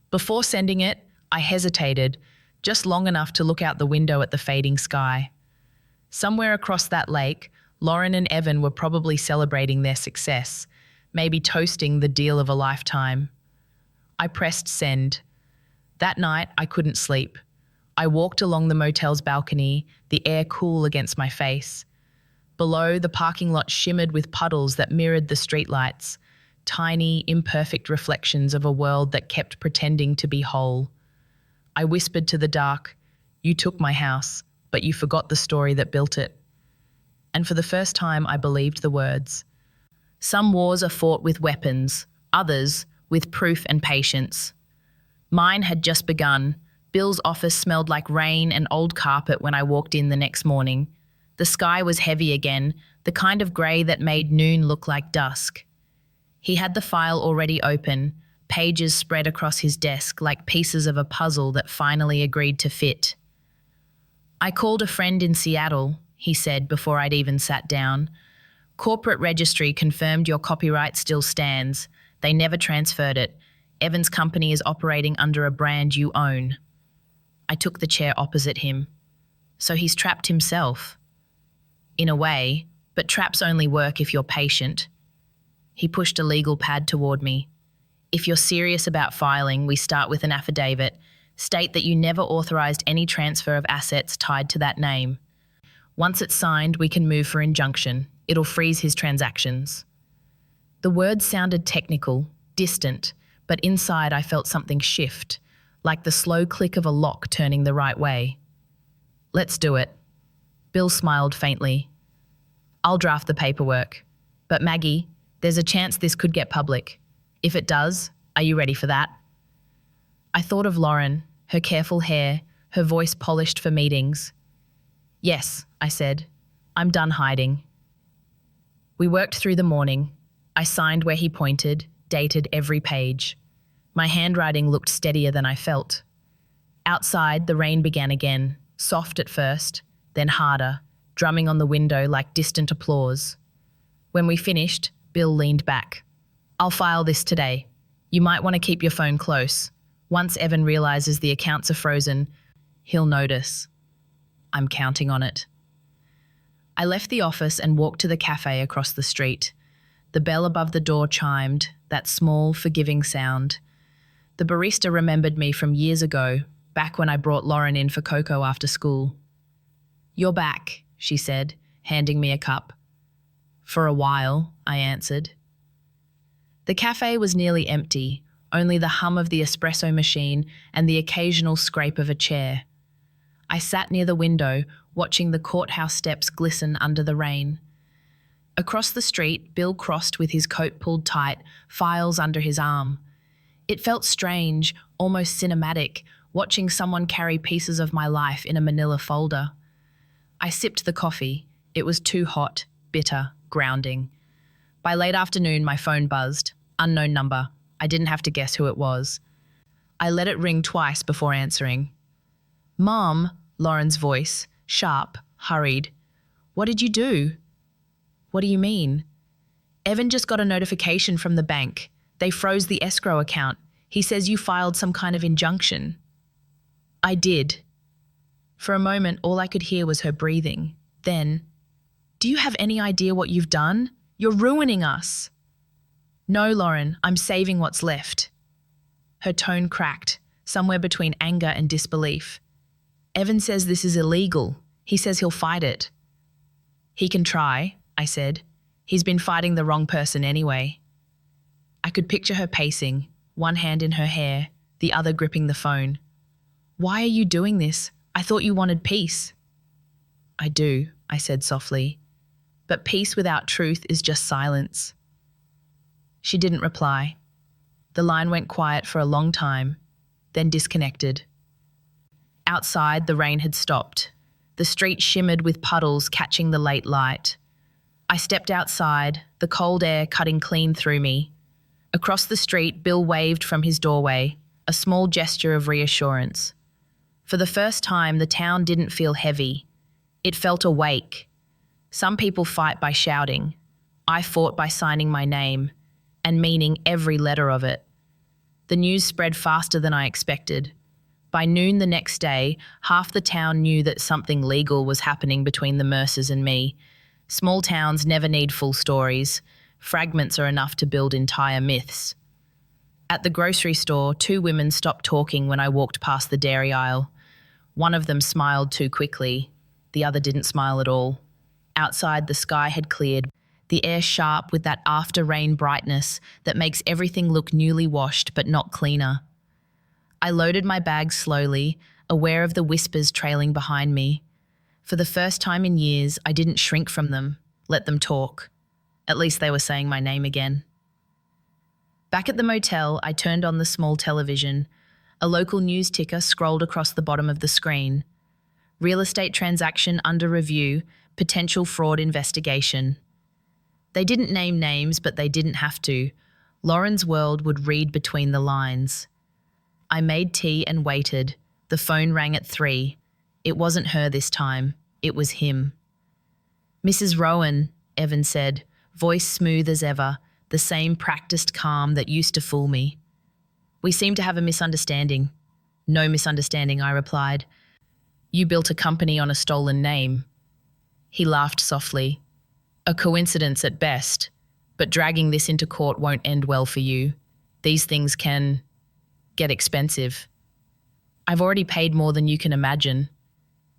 Before sending it, I hesitated, just long enough to look out the window at the fading sky. Somewhere across that lake, Lauren and Evan were probably celebrating their success, maybe toasting the deal of a lifetime. I pressed send. That night, I couldn't sleep. I walked along the motel's balcony, the air cool against my face. Below, the parking lot shimmered with puddles that mirrored the streetlights, tiny, imperfect reflections of a world that kept pretending to be whole. I whispered to the dark, "You took my house, but you forgot the story that built it." And for the first time, I believed the words. Some wars are fought with weapons, others with proof and patience. Mine had just begun. Bill's office smelled like rain and old carpet when I walked in the next morning. The sky was heavy again, the kind of grey that made noon look like dusk. He had the file already open, pages spread across his desk like pieces of a puzzle that finally agreed to fit. "I called a friend in Seattle," he said before I'd even sat down. "Corporate registry confirmed your copyright still stands. They never transferred it. Evan's company is operating under a brand you own." I took the chair opposite him. So he's trapped himself. In a way, but traps only work if you're patient. He pushed a legal pad toward me. "If you're serious about filing, we start with an affidavit. State that you never authorized any transfer of assets tied to that name. Once it's signed, we can move for injunction. It'll freeze his transactions." The words sounded technical, distant, but inside I felt something shift, like the slow click of a lock turning the right way. "Let's do it." Bill smiled faintly. "I'll draft the paperwork. But Maggie, there's a chance this could get public. If it does, are you ready for that?" I thought of Lauren, her careful hair, her voice polished for meetings. "Yes," I said. "I'm done hiding." We worked through the morning. I signed where he pointed, dated every page. My handwriting looked steadier than I felt. Outside, the rain began again, soft at first, then harder, drumming on the window like distant applause. When we finished, Bill leaned back. "I'll file this today. You might want to keep your phone close. Once Evan realizes the accounts are frozen, he'll notice. I'm counting on it." I left the office and walked to the cafe across the street. The bell above the door chimed, that small, forgiving sound. The barista remembered me from years ago, back when I brought Lauren in for cocoa after school. "You're back," she said, handing me a cup. "For a while," I answered. The cafe was nearly empty, only the hum of the espresso machine and the occasional scrape of a chair. I sat near the window, watching the courthouse steps glisten under the rain. Across the street, Bill crossed with his coat pulled tight, files under his arm. It felt strange, almost cinematic, watching someone carry pieces of my life in a manila folder. I sipped the coffee. It was too hot, bitter, grounding. By late afternoon, my phone buzzed. Unknown number. I didn't have to guess who it was. I let it ring twice before answering. "Mom," Lauren's voice, sharp, hurried. "What did you do?" "What do you mean?" "Evan just got a notification from the bank. They froze the escrow account. He says you filed some kind of injunction." I did. For a moment, all I could hear was her breathing. Then, "Do you have any idea what you've done? You're ruining us." No, Lauren, I'm saving what's left. Her tone cracked, somewhere between anger and disbelief. Evan says this is illegal. He says he'll fight it. He can try, I said. He's been fighting the wrong person anyway. I could picture her pacing, one hand in her hair, the other gripping the phone. Why are you doing this? I thought you wanted peace. I do, I said softly. But peace without truth is just silence. She didn't reply. The line went quiet for a long time, then disconnected. Outside, the rain had stopped. The street shimmered with puddles catching the late light. I stepped outside, the cold air cutting clean through me. Across the street, Bill waved from his doorway, a small gesture of reassurance. For the first time, the town didn't feel heavy. It felt awake. Some people fight by shouting. I fought by signing my name and meaning every letter of it. The news spread faster than I expected. By noon the next day, half the town knew that something legal was happening between the Mercers and me. Small towns never need full stories. Fragments are enough to build entire myths. At the grocery store, 2 women stopped talking when I walked past the dairy aisle. One of them smiled too quickly. The other didn't smile at all. Outside, the sky had cleared, the air sharp with that after-rain brightness that makes everything look newly washed but not cleaner. I loaded my bag slowly, aware of the whispers trailing behind me. For the first time in years, I didn't shrink from them, let them talk. At least they were saying my name again. Back at the motel, I turned on the small television. A local news ticker scrolled across the bottom of the screen. Real estate transaction under review, potential fraud investigation. They didn't name names, but they didn't have to. Lauren's world would read between the lines. I made tea and waited. The phone rang at 3. It wasn't her this time. It was him. Mrs. Rowan, Evan said, voice smooth as ever, the same practiced calm that used to fool me. We seem to have a misunderstanding. No misunderstanding, I replied. You built a company on a stolen name. He laughed softly. A coincidence at best, but dragging this into court won't end well for you. These things can get expensive. I've already paid more than you can imagine.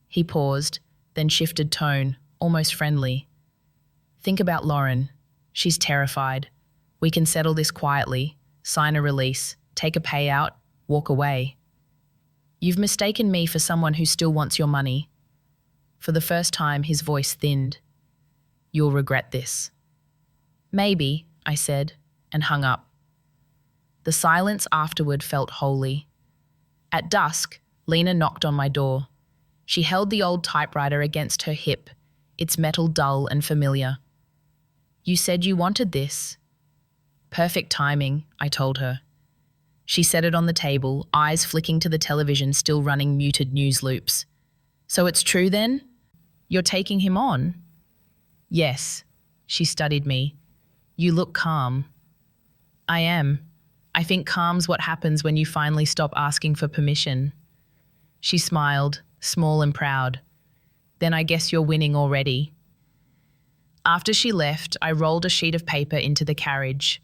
He paused, then shifted tone, almost friendly. Think about Lauren. She's terrified. We can settle this quietly, sign a release, take a payout, walk away. You've mistaken me for someone who still wants your money. For the first time, his voice thinned. You'll regret this. Maybe, I said, and hung up. The silence afterward felt holy. At dusk, Lena knocked on my door. She held the old typewriter against her hip, its metal dull and familiar. You said you wanted this. Perfect timing, I told her. She set it on the table, eyes flicking to the television still running muted news loops. So it's true then? You're taking him on? Yes, she studied me. You look calm. I am. I think calm's what happens when you finally stop asking for permission. She smiled, small and proud. Then I guess you're winning already. After she left, I rolled a sheet of paper into the carriage.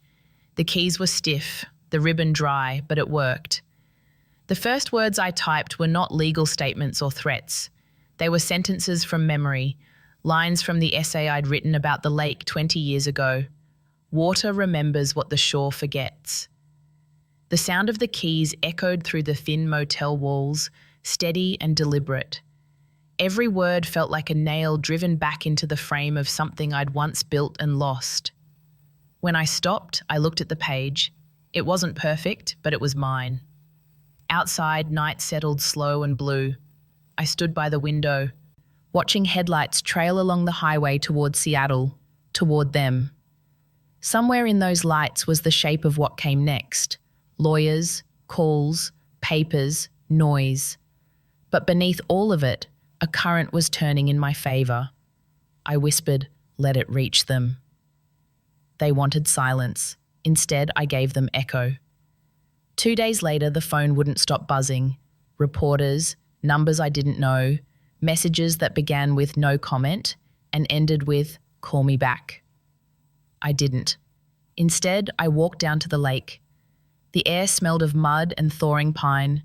The keys were stiff, the ribbon dry, but it worked. The first words I typed were not legal statements or threats. They were sentences from memory, lines from the essay I'd written about the lake 20 years ago. Water remembers what the shore forgets. The sound of the keys echoed through the thin motel walls, steady and deliberate. Every word felt like a nail driven back into the frame of something I'd once built and lost. When I stopped, I looked at the page. It wasn't perfect, but it was mine. Outside, night settled slow and blue. I stood by the window, watching headlights trail along the highway toward Seattle, toward them. Somewhere in those lights was the shape of what came next. Lawyers, calls, papers, noise. But beneath all of it, a current was turning in my favor. I whispered, let it reach them. They wanted silence. Instead, I gave them echo. 2 days later, the phone wouldn't stop buzzing. Reporters, numbers I didn't know, messages that began with no comment and ended with, call me back. I didn't. Instead, I walked down to the lake. The air smelled of mud and thawing pine.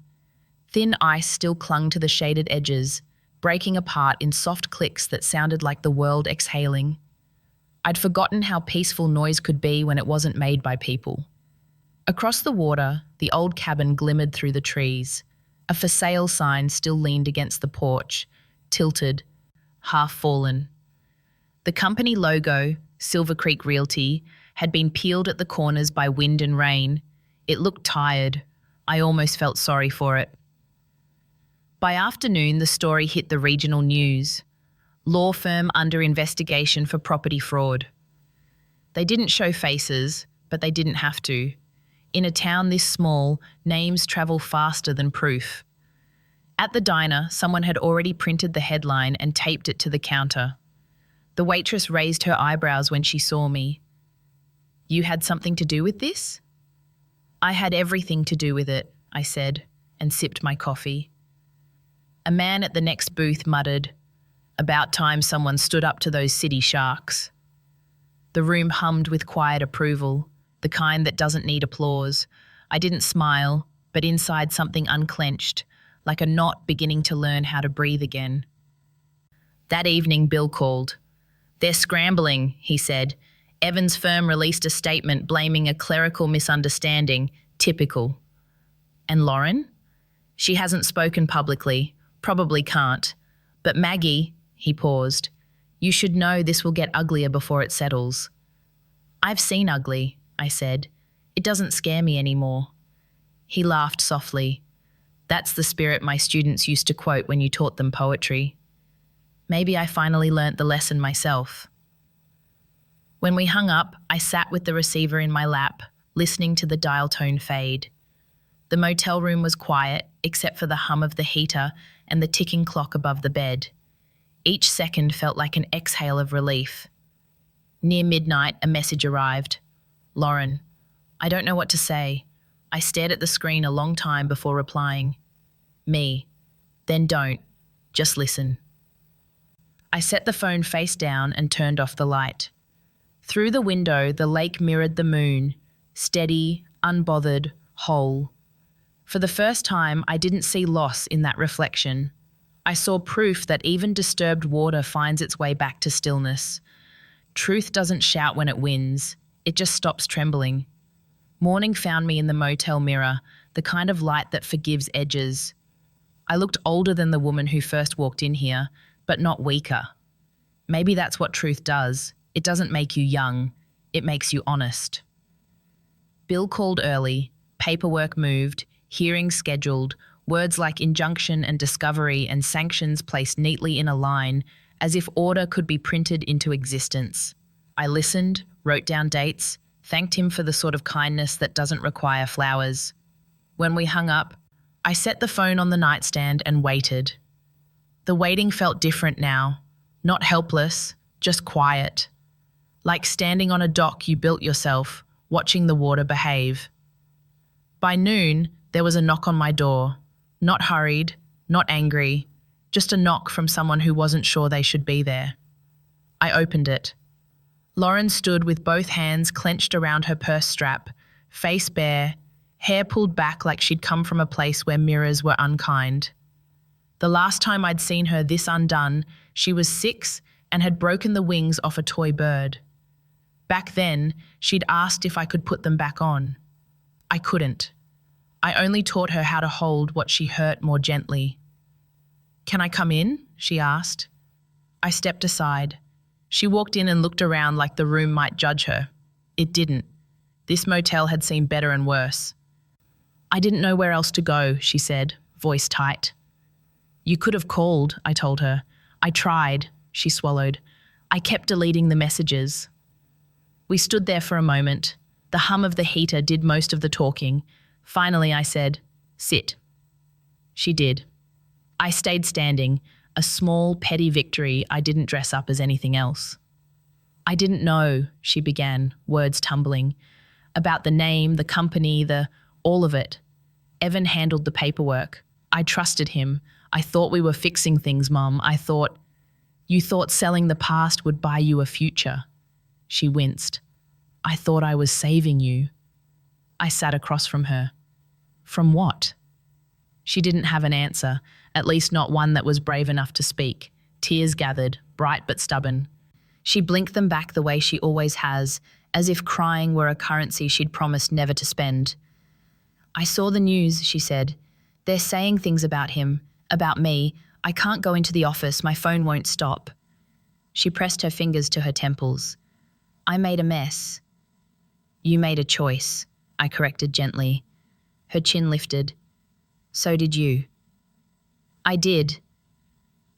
Thin ice still clung to the shaded edges, breaking apart in soft clicks that sounded like the world exhaling. I'd forgotten how peaceful noise could be when it wasn't made by people. Across the water, the old cabin glimmered through the trees. A for sale sign still leaned against the porch, tilted, half fallen. The company logo, Silver Creek Realty, had been peeled at the corners by wind and rain. It looked tired. I almost felt sorry for it. By afternoon, the story hit the regional news. Law firm under investigation for property fraud. They didn't show faces, but they didn't have to. In a town this small, names travel faster than proof. At the diner, someone had already printed the headline and taped it to the counter. The waitress raised her eyebrows when she saw me. "You had something to do with this?" "I had everything to do with it," I said, and sipped my coffee. A man at the next booth muttered, "About time someone stood up to those city sharks." The room hummed with quiet approval, the kind that doesn't need applause. I didn't smile, but inside something unclenched, like a knot beginning to learn how to breathe again. That evening, Bill called. "They're scrambling," he said. "Evan's firm released a statement blaming a clerical misunderstanding. Typical." "And Lauren?" "She hasn't spoken publicly. Probably can't. But Maggie," he paused, "you should know this will get uglier before it settles." "I've seen ugly," I said. "It doesn't scare me anymore." He laughed softly. "That's the spirit my students used to quote when you taught them poetry." Maybe I finally learnt the lesson myself. When we hung up, I sat with the receiver in my lap, listening to the dial tone fade. The motel room was quiet, except for the hum of the heater and the ticking clock above the bed. Each second felt like an exhale of relief. Near midnight, a message arrived. "Lauren, I don't know what to say." I stared at the screen a long time before replying. "Me. Then don't. Just listen." I set the phone face down and turned off the light. Through the window, the lake mirrored the moon, steady, unbothered, whole. For the first time, I didn't see loss in that reflection. I saw proof that even disturbed water finds its way back to stillness. Truth doesn't shout when it wins. It just stops trembling. Morning found me in the motel mirror, the kind of light that forgives edges. I looked older than the woman who first walked in here, but not weaker. Maybe that's what truth does. It doesn't make you young. It makes you honest. Bill called early. Paperwork moved. Hearings scheduled. Words like injunction and discovery and sanctions placed neatly in a line, as if order could be printed into existence. I listened, wrote down dates, thanked him for the sort of kindness that doesn't require flowers. When we hung up, I set the phone on the nightstand and waited. The waiting felt different now. Not helpless, just quiet. Like standing on a dock you built yourself, watching the water behave. By noon, there was a knock on my door. Not hurried, not angry, just a knock from someone who wasn't sure they should be there. I opened it. Lauren stood with both hands clenched around her purse strap, face bare, hair pulled back like she'd come from a place where mirrors were unkind. The last time I'd seen her this undone, she was 6 and had broken the wings off a toy bird. Back then, she'd asked if I could put them back on. I couldn't. I only taught her how to hold what she hurt more gently. "Can I come in?" she asked. I stepped aside. She walked in and looked around like the room might judge her. It didn't. This motel had seen better and worse. "I didn't know where else to go," she said, voice tight. "You could have called," I told her. "I tried," she swallowed. "I kept deleting the messages." We stood there for a moment. The hum of the heater did most of the talking. Finally, I said, "Sit." She did. I stayed standing, a small, petty victory I didn't dress up as anything else. "I didn't know," she began, words tumbling, "about the name, the company, all of it. Evan handled the paperwork. I trusted him. I thought we were fixing things, Mum. You thought selling the past would buy you a future." She winced. I thought I was saving you. I sat across from her. From what? She didn't have an answer, at least not one that was brave enough to speak. Tears gathered, bright but stubborn. She blinked them back the way she always has, as if crying were a currency she'd promised never to spend. I saw the news, she said. They're saying things about him, about me. I can't go into the office, my phone won't stop. She pressed her fingers to her temples. I made a mess. You made a choice, I corrected gently. Her chin lifted. So did you. I did.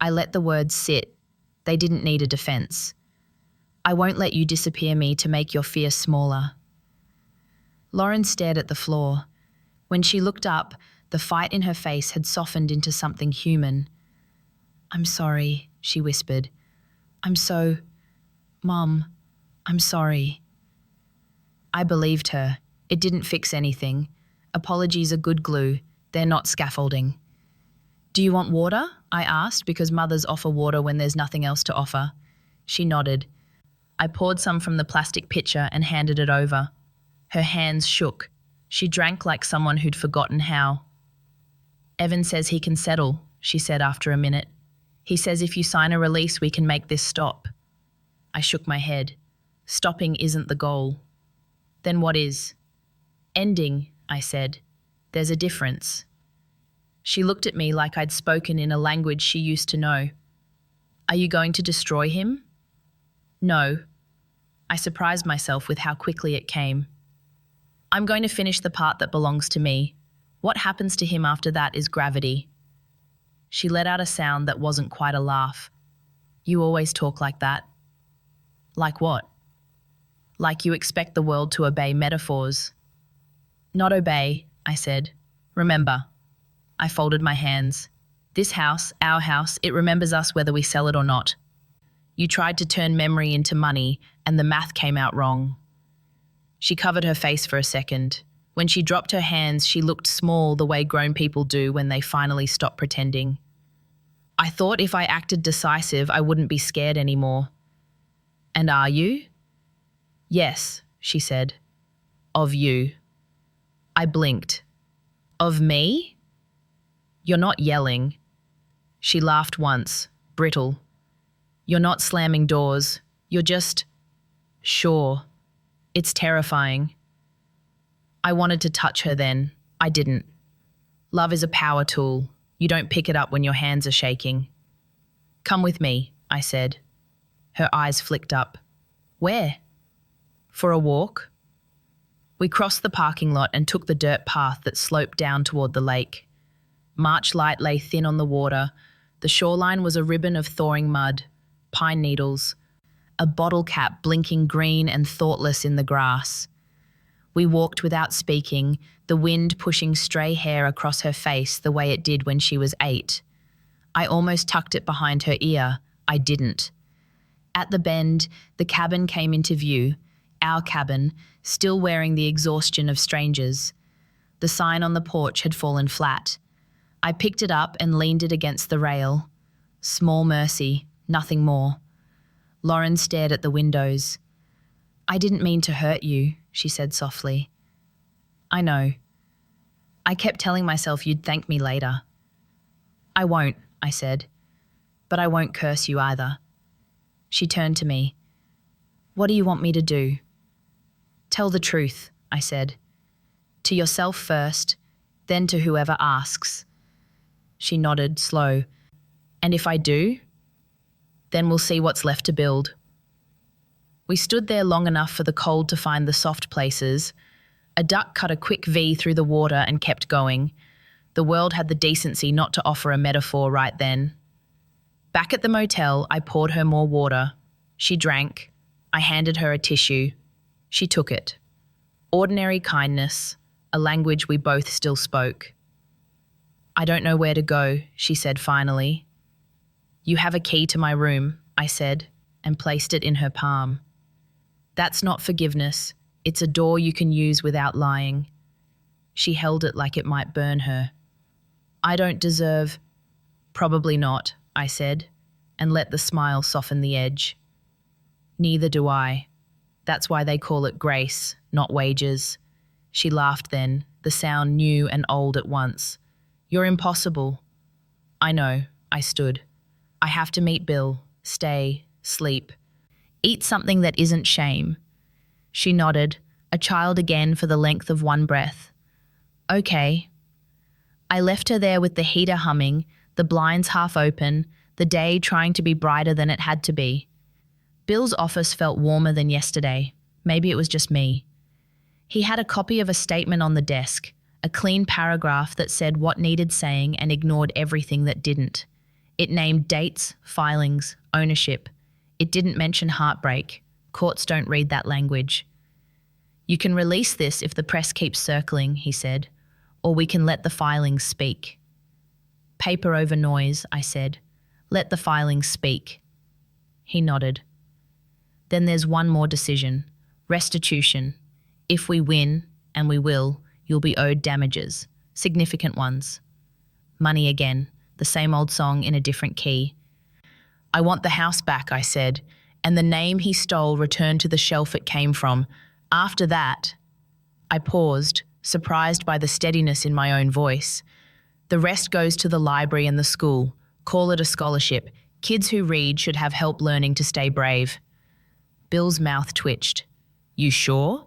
I let the words sit. They didn't need a defense. I won't let you disappear me to make your fear smaller. Lauren stared at the floor. When she looked up, the fight in her face had softened into something human. I'm sorry, she whispered. Mom, I'm sorry. I believed her. It didn't fix anything. Apologies are good glue. They're not scaffolding. Do you want water? I asked, because mothers offer water when there's nothing else to offer. She nodded. I poured some from the plastic pitcher and handed it over. Her hands shook. She drank like someone who'd forgotten how. Evan says he can settle, she said after a minute. He says if you sign a release, we can make this stop. I shook my head. Stopping isn't the goal. Then what is? Ending, I said. There's a difference. She looked at me like I'd spoken in a language she used to know. Are you going to destroy him? No. I surprised myself with how quickly it came. I'm going to finish the part that belongs to me. What happens to him after that is gravity. She let out a sound that wasn't quite a laugh. You always talk like that. Like what? Like you expect the world to obey metaphors. Not obey, I said. Remember. I folded my hands. This house, our house, it remembers us whether we sell it or not. You tried to turn memory into money, and the math came out wrong. She covered her face for a second. When she dropped her hands, she looked small the way grown people do when they finally stop pretending. I thought if I acted decisive, I wouldn't be scared anymore. And are you? Yes, she said. Of you. I blinked. Of me? You're not yelling. She laughed once, brittle. You're not slamming doors. You're just... Sure. It's terrifying. I wanted to touch her then. I didn't. Love is a power tool. You don't pick it up when your hands are shaking. Come with me, I said. Her eyes flicked up. Where? For a walk? We crossed the parking lot and took the dirt path that sloped down toward the lake. March light lay thin on the water. The shoreline was a ribbon of thawing mud, pine needles, a bottle cap blinking green and thoughtless in the grass. We walked without speaking, the wind pushing stray hair across her face the way it did when she was 8. I almost tucked it behind her ear. I didn't. At the bend, the cabin came into view, our cabin, still wearing the exhaustion of strangers. The sign on the porch had fallen flat. I picked it up and leaned it against the rail. Small mercy, nothing more. Lauren stared at the windows. I didn't mean to hurt you, she said softly. I know. I kept telling myself you'd thank me later. I won't, I said. But I won't curse you either. She turned to me. What do you want me to do? Tell the truth, I said. To yourself first, then to whoever asks. She nodded, slow. And if I do? Then we'll see what's left to build. We stood there long enough for the cold to find the soft places. A duck cut a quick V through the water and kept going. The world had the decency not to offer a metaphor right then. Back at the motel, I poured her more water. She drank. I handed her a tissue. She took it. Ordinary kindness, a language we both still spoke. I don't know where to go, she said finally. You have a key to my room, I said, and placed it in her palm. That's not forgiveness. It's a door you can use without lying. She held it like it might burn her. I don't deserve... Probably not, I said, and let the smile soften the edge. Neither do I. That's why they call it grace, not wages. She laughed then, the sound new and old at once. You're impossible. I know, I stood. I have to meet Bill, stay, sleep. Eat something that isn't shame. She nodded, a child again for the length of one breath. Okay. I left her there with the heater humming, the blinds half open, the day trying to be brighter than it had to be. Bill's office felt warmer than yesterday. Maybe it was just me. He had a copy of a statement on the desk, a clean paragraph that said what needed saying and ignored everything that didn't. It named dates, filings, ownership. It didn't mention heartbreak. Courts don't read that language. You can release this if the press keeps circling, he said, or we can let the filings speak. Paper over noise, I said. Let the filings speak. He nodded. Then there's one more decision. Restitution. If we win, and we will, you'll be owed damages. Significant ones. Money again. The same old song in a different key. I want the house back, I said, and the name he stole returned to the shelf it came from. After that, I paused, surprised by the steadiness in my own voice. The rest goes to the library and the school. Call it a scholarship. Kids who read should have help learning to stay brave. Bill's mouth twitched. You sure?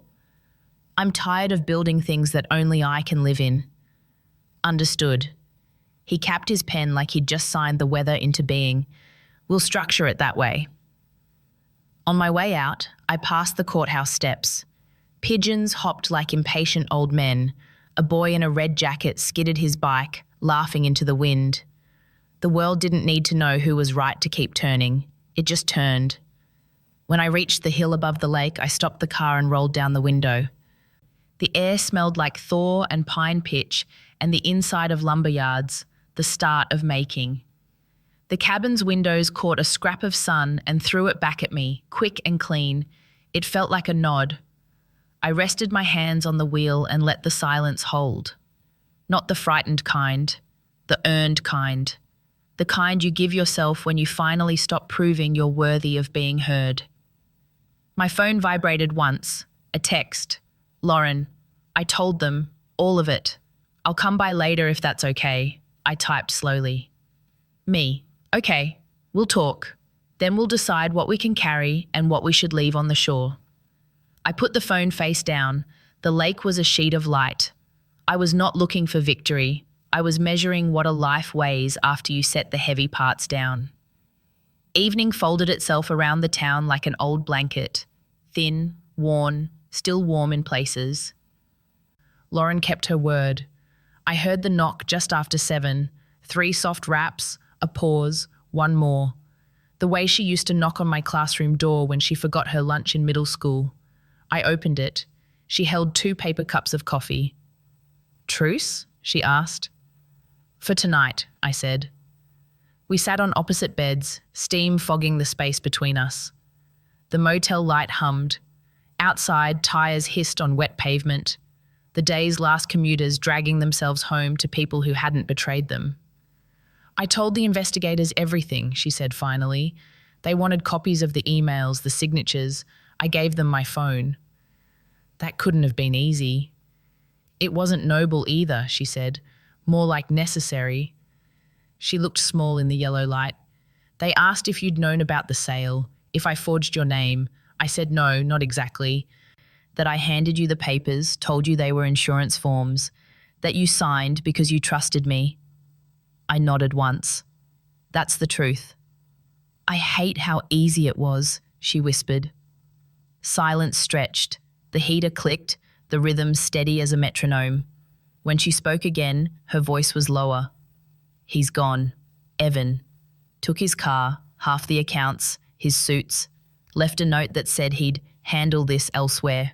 I'm tired of building things that only I can live in. Understood. He capped his pen like he'd just signed the weather into being. We'll structure it that way. On my way out, I passed the courthouse steps. Pigeons hopped like impatient old men. A boy in a red jacket skidded his bike, laughing into the wind. The world didn't need to know who was right to keep turning. It just turned. When I reached the hill above the lake, I stopped the car and rolled down the window. The air smelled like Thor and pine pitch and the inside of lumber yards, the start of making. The cabin's windows caught a scrap of sun and threw it back at me, quick and clean. It felt like a nod. I rested my hands on the wheel and let the silence hold. Not the frightened kind, the earned kind. The kind you give yourself when you finally stop proving you're worthy of being heard. My phone vibrated once, a text. Lauren, I told them, all of it. I'll come by later if that's okay. I typed slowly. Me, okay, we'll talk. Then we'll decide what we can carry and what we should leave on the shore. I put the phone face down. The lake was a sheet of light. I was not looking for victory. I was measuring what a life weighs after you set the heavy parts down. Evening folded itself around the town like an old blanket, thin, worn, still warm in places. Lauren kept her word. I heard the knock just after 7, 3 soft raps, a pause, one more. The way she used to knock on my classroom door when she forgot her lunch in middle school. I opened it. She held 2 paper cups of coffee. Truce? She asked. For tonight, I said. We sat on opposite beds, steam fogging the space between us. The motel light hummed. Outside, tires hissed on wet pavement. The day's last commuters dragging themselves home to people who hadn't betrayed them. I told the investigators everything, she said finally. They wanted copies of the emails, the signatures. I gave them my phone. That couldn't have been easy. It wasn't noble either, she said. More like necessary. She looked small in the yellow light. They asked if you'd known about the sale, if I forged your name. I said no, not exactly. That I handed you the papers, told you they were insurance forms, that you signed because you trusted me. I nodded once. That's the truth. I hate how easy it was, she whispered. Silence stretched. The heater clicked, the rhythm steady as a metronome. When she spoke again, her voice was lower. He's gone. Evan. Took his car, half the accounts, his suits, left a note that said he'd handle this elsewhere.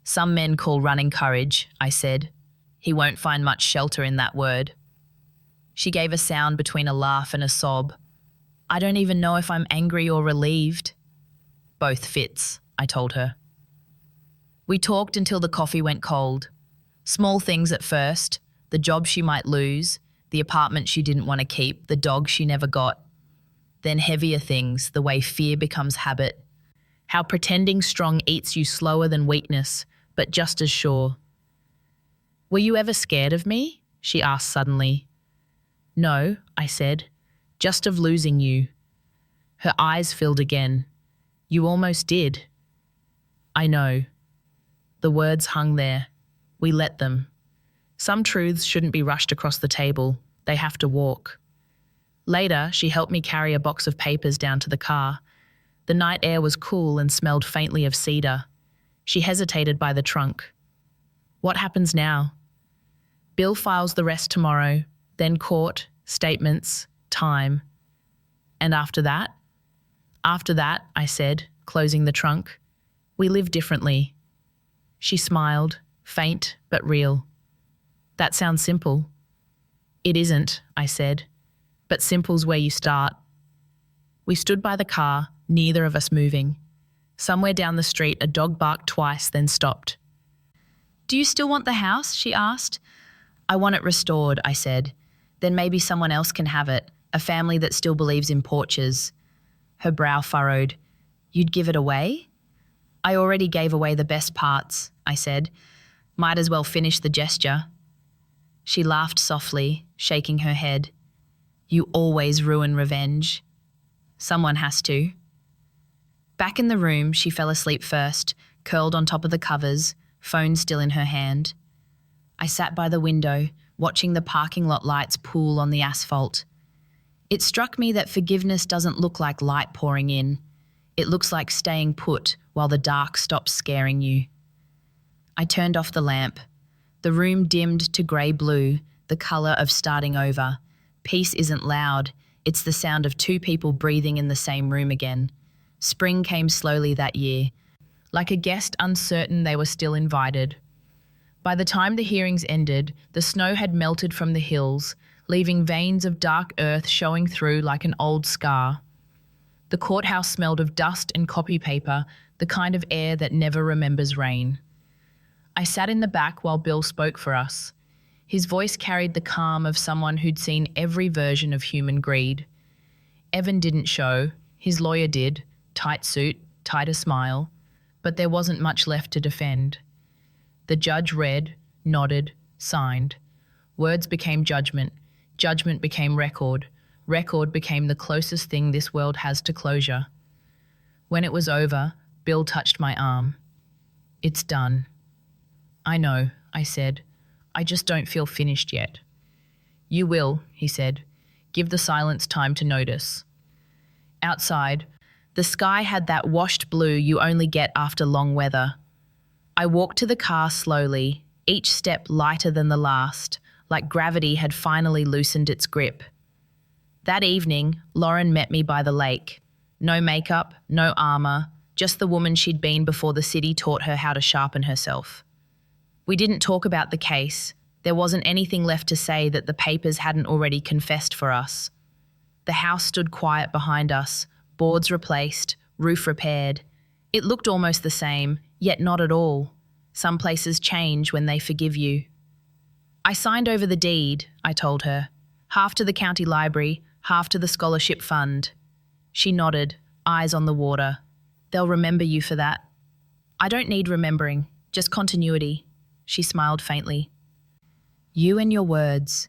Some men call running courage, I said. He won't find much shelter in that word. She gave a sound between a laugh and a sob. I don't even know if I'm angry or relieved. Both fits, I told her. We talked until the coffee went cold. Small things at first, the job she might lose, the apartment she didn't want to keep, the dog she never got. Then heavier things, the way fear becomes habit. How pretending strong eats you slower than weakness, but just as sure. Were you ever scared of me? She asked suddenly. No, I said, just of losing you. Her eyes filled again. You almost did. I know. The words hung there. We let them. Some truths shouldn't be rushed across the table. They have to walk. Later, she helped me carry a box of papers down to the car. The night air was cool and smelled faintly of cedar. She hesitated by the trunk. What happens now? Bill files the rest tomorrow, then court, statements, time. And after that? After that, I said, closing the trunk, we live differently. She smiled, faint but real. That sounds simple. It isn't, I said, but simple's where you start. We stood by the car, neither of us moving. Somewhere down the street, a dog barked twice, then stopped. Do you still want the house? She asked. I want it restored, I said. Then maybe someone else can have it, a family that still believes in porches. Her brow furrowed. You'd give it away? I already gave away the best parts, I said. Might as well finish the gesture. She laughed softly, shaking her head. You always ruin revenge. Someone has to. Back in the room, she fell asleep first, curled on top of the covers, phone still in her hand. I sat by the window, watching the parking lot lights pool on the asphalt. It struck me that forgiveness doesn't look like light pouring in. It looks like staying put while the dark stops scaring you. I turned off the lamp. The room dimmed to grey-blue, the colour of starting over. Peace isn't loud. It's the sound of two people breathing in the same room again. Spring came slowly that year, like a guest uncertain they were still invited. By the time the hearings ended, the snow had melted from the hills, leaving veins of dark earth showing through like an old scar. The courthouse smelled of dust and copy paper, the kind of air that never remembers rain. I sat in the back while Bill spoke for us. His voice carried the calm of someone who'd seen every version of human greed. Evan didn't show, his lawyer did, tight suit, tighter smile, but there wasn't much left to defend. The judge read, nodded, signed. Words became judgment, judgment became record, record became the closest thing this world has to closure. When it was over, Bill touched my arm. It's done. I know, I said. I just don't feel finished yet. You will, he said. Give the silence time to notice. Outside, the sky had that washed blue you only get after long weather. I walked to the car slowly, each step lighter than the last, like gravity had finally loosened its grip. That evening, Lauren met me by the lake. No makeup, no armor, just the woman she'd been before the city taught her how to sharpen herself. We didn't talk about the case. There wasn't anything left to say that the papers hadn't already confessed for us. The house stood quiet behind us, boards replaced, roof repaired. It looked almost the same, yet not at all. Some places change when they forgive you. I signed over the deed, I told her. Half to the county library, half to the scholarship fund. She nodded, eyes on the water. They'll remember you for that. I don't need remembering, just continuity. She smiled faintly. You and your words.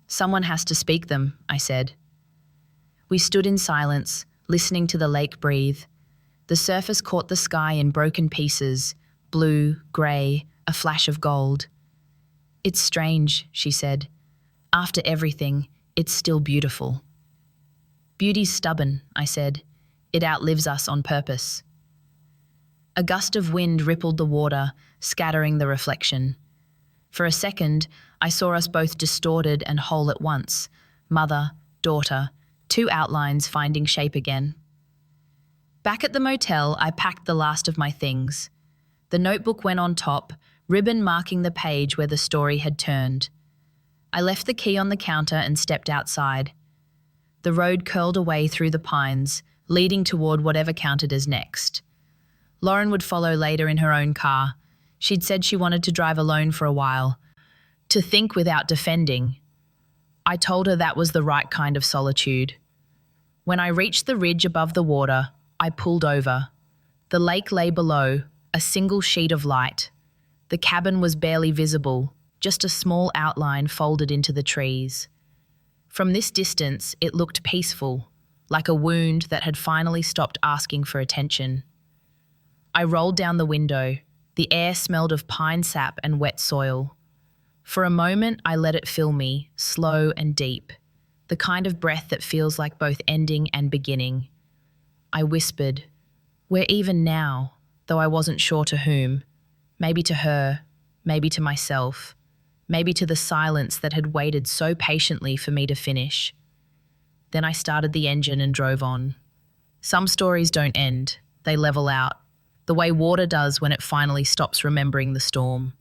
Someone has to speak them, I said. We stood in silence, listening to the lake breathe. The surface caught the sky in broken pieces, blue, grey, a flash of gold. It's strange, she said. After everything, it's still beautiful. Beauty's stubborn, I said. It outlives us on purpose. A gust of wind rippled the water, scattering the reflection. For a second, I saw us both distorted and whole at once, mother, daughter, two outlines finding shape again. Back at the motel, I packed the last of my things. The notebook went on top, ribbon marking the page where the story had turned. I left the key on the counter and stepped outside. The road curled away through the pines, leading toward whatever counted as next. Lauren would follow later in her own car. She'd said she wanted to drive alone for a while, to think without defending. I told her that was the right kind of solitude. When I reached the ridge above the water, I pulled over. The lake lay below, a single sheet of light. The cabin was barely visible, just a small outline folded into the trees. From this distance, it looked peaceful, like a wound that had finally stopped asking for attention. I rolled down the window. The air smelled of pine sap and wet soil. For a moment, I let it fill me, slow and deep, the kind of breath that feels like both ending and beginning. I whispered, "We're even now," though I wasn't sure to whom. Maybe to her, maybe to myself, maybe to the silence that had waited so patiently for me to finish. Then I started the engine and drove on. Some stories don't end, they level out, the way water does when it finally stops remembering the storm.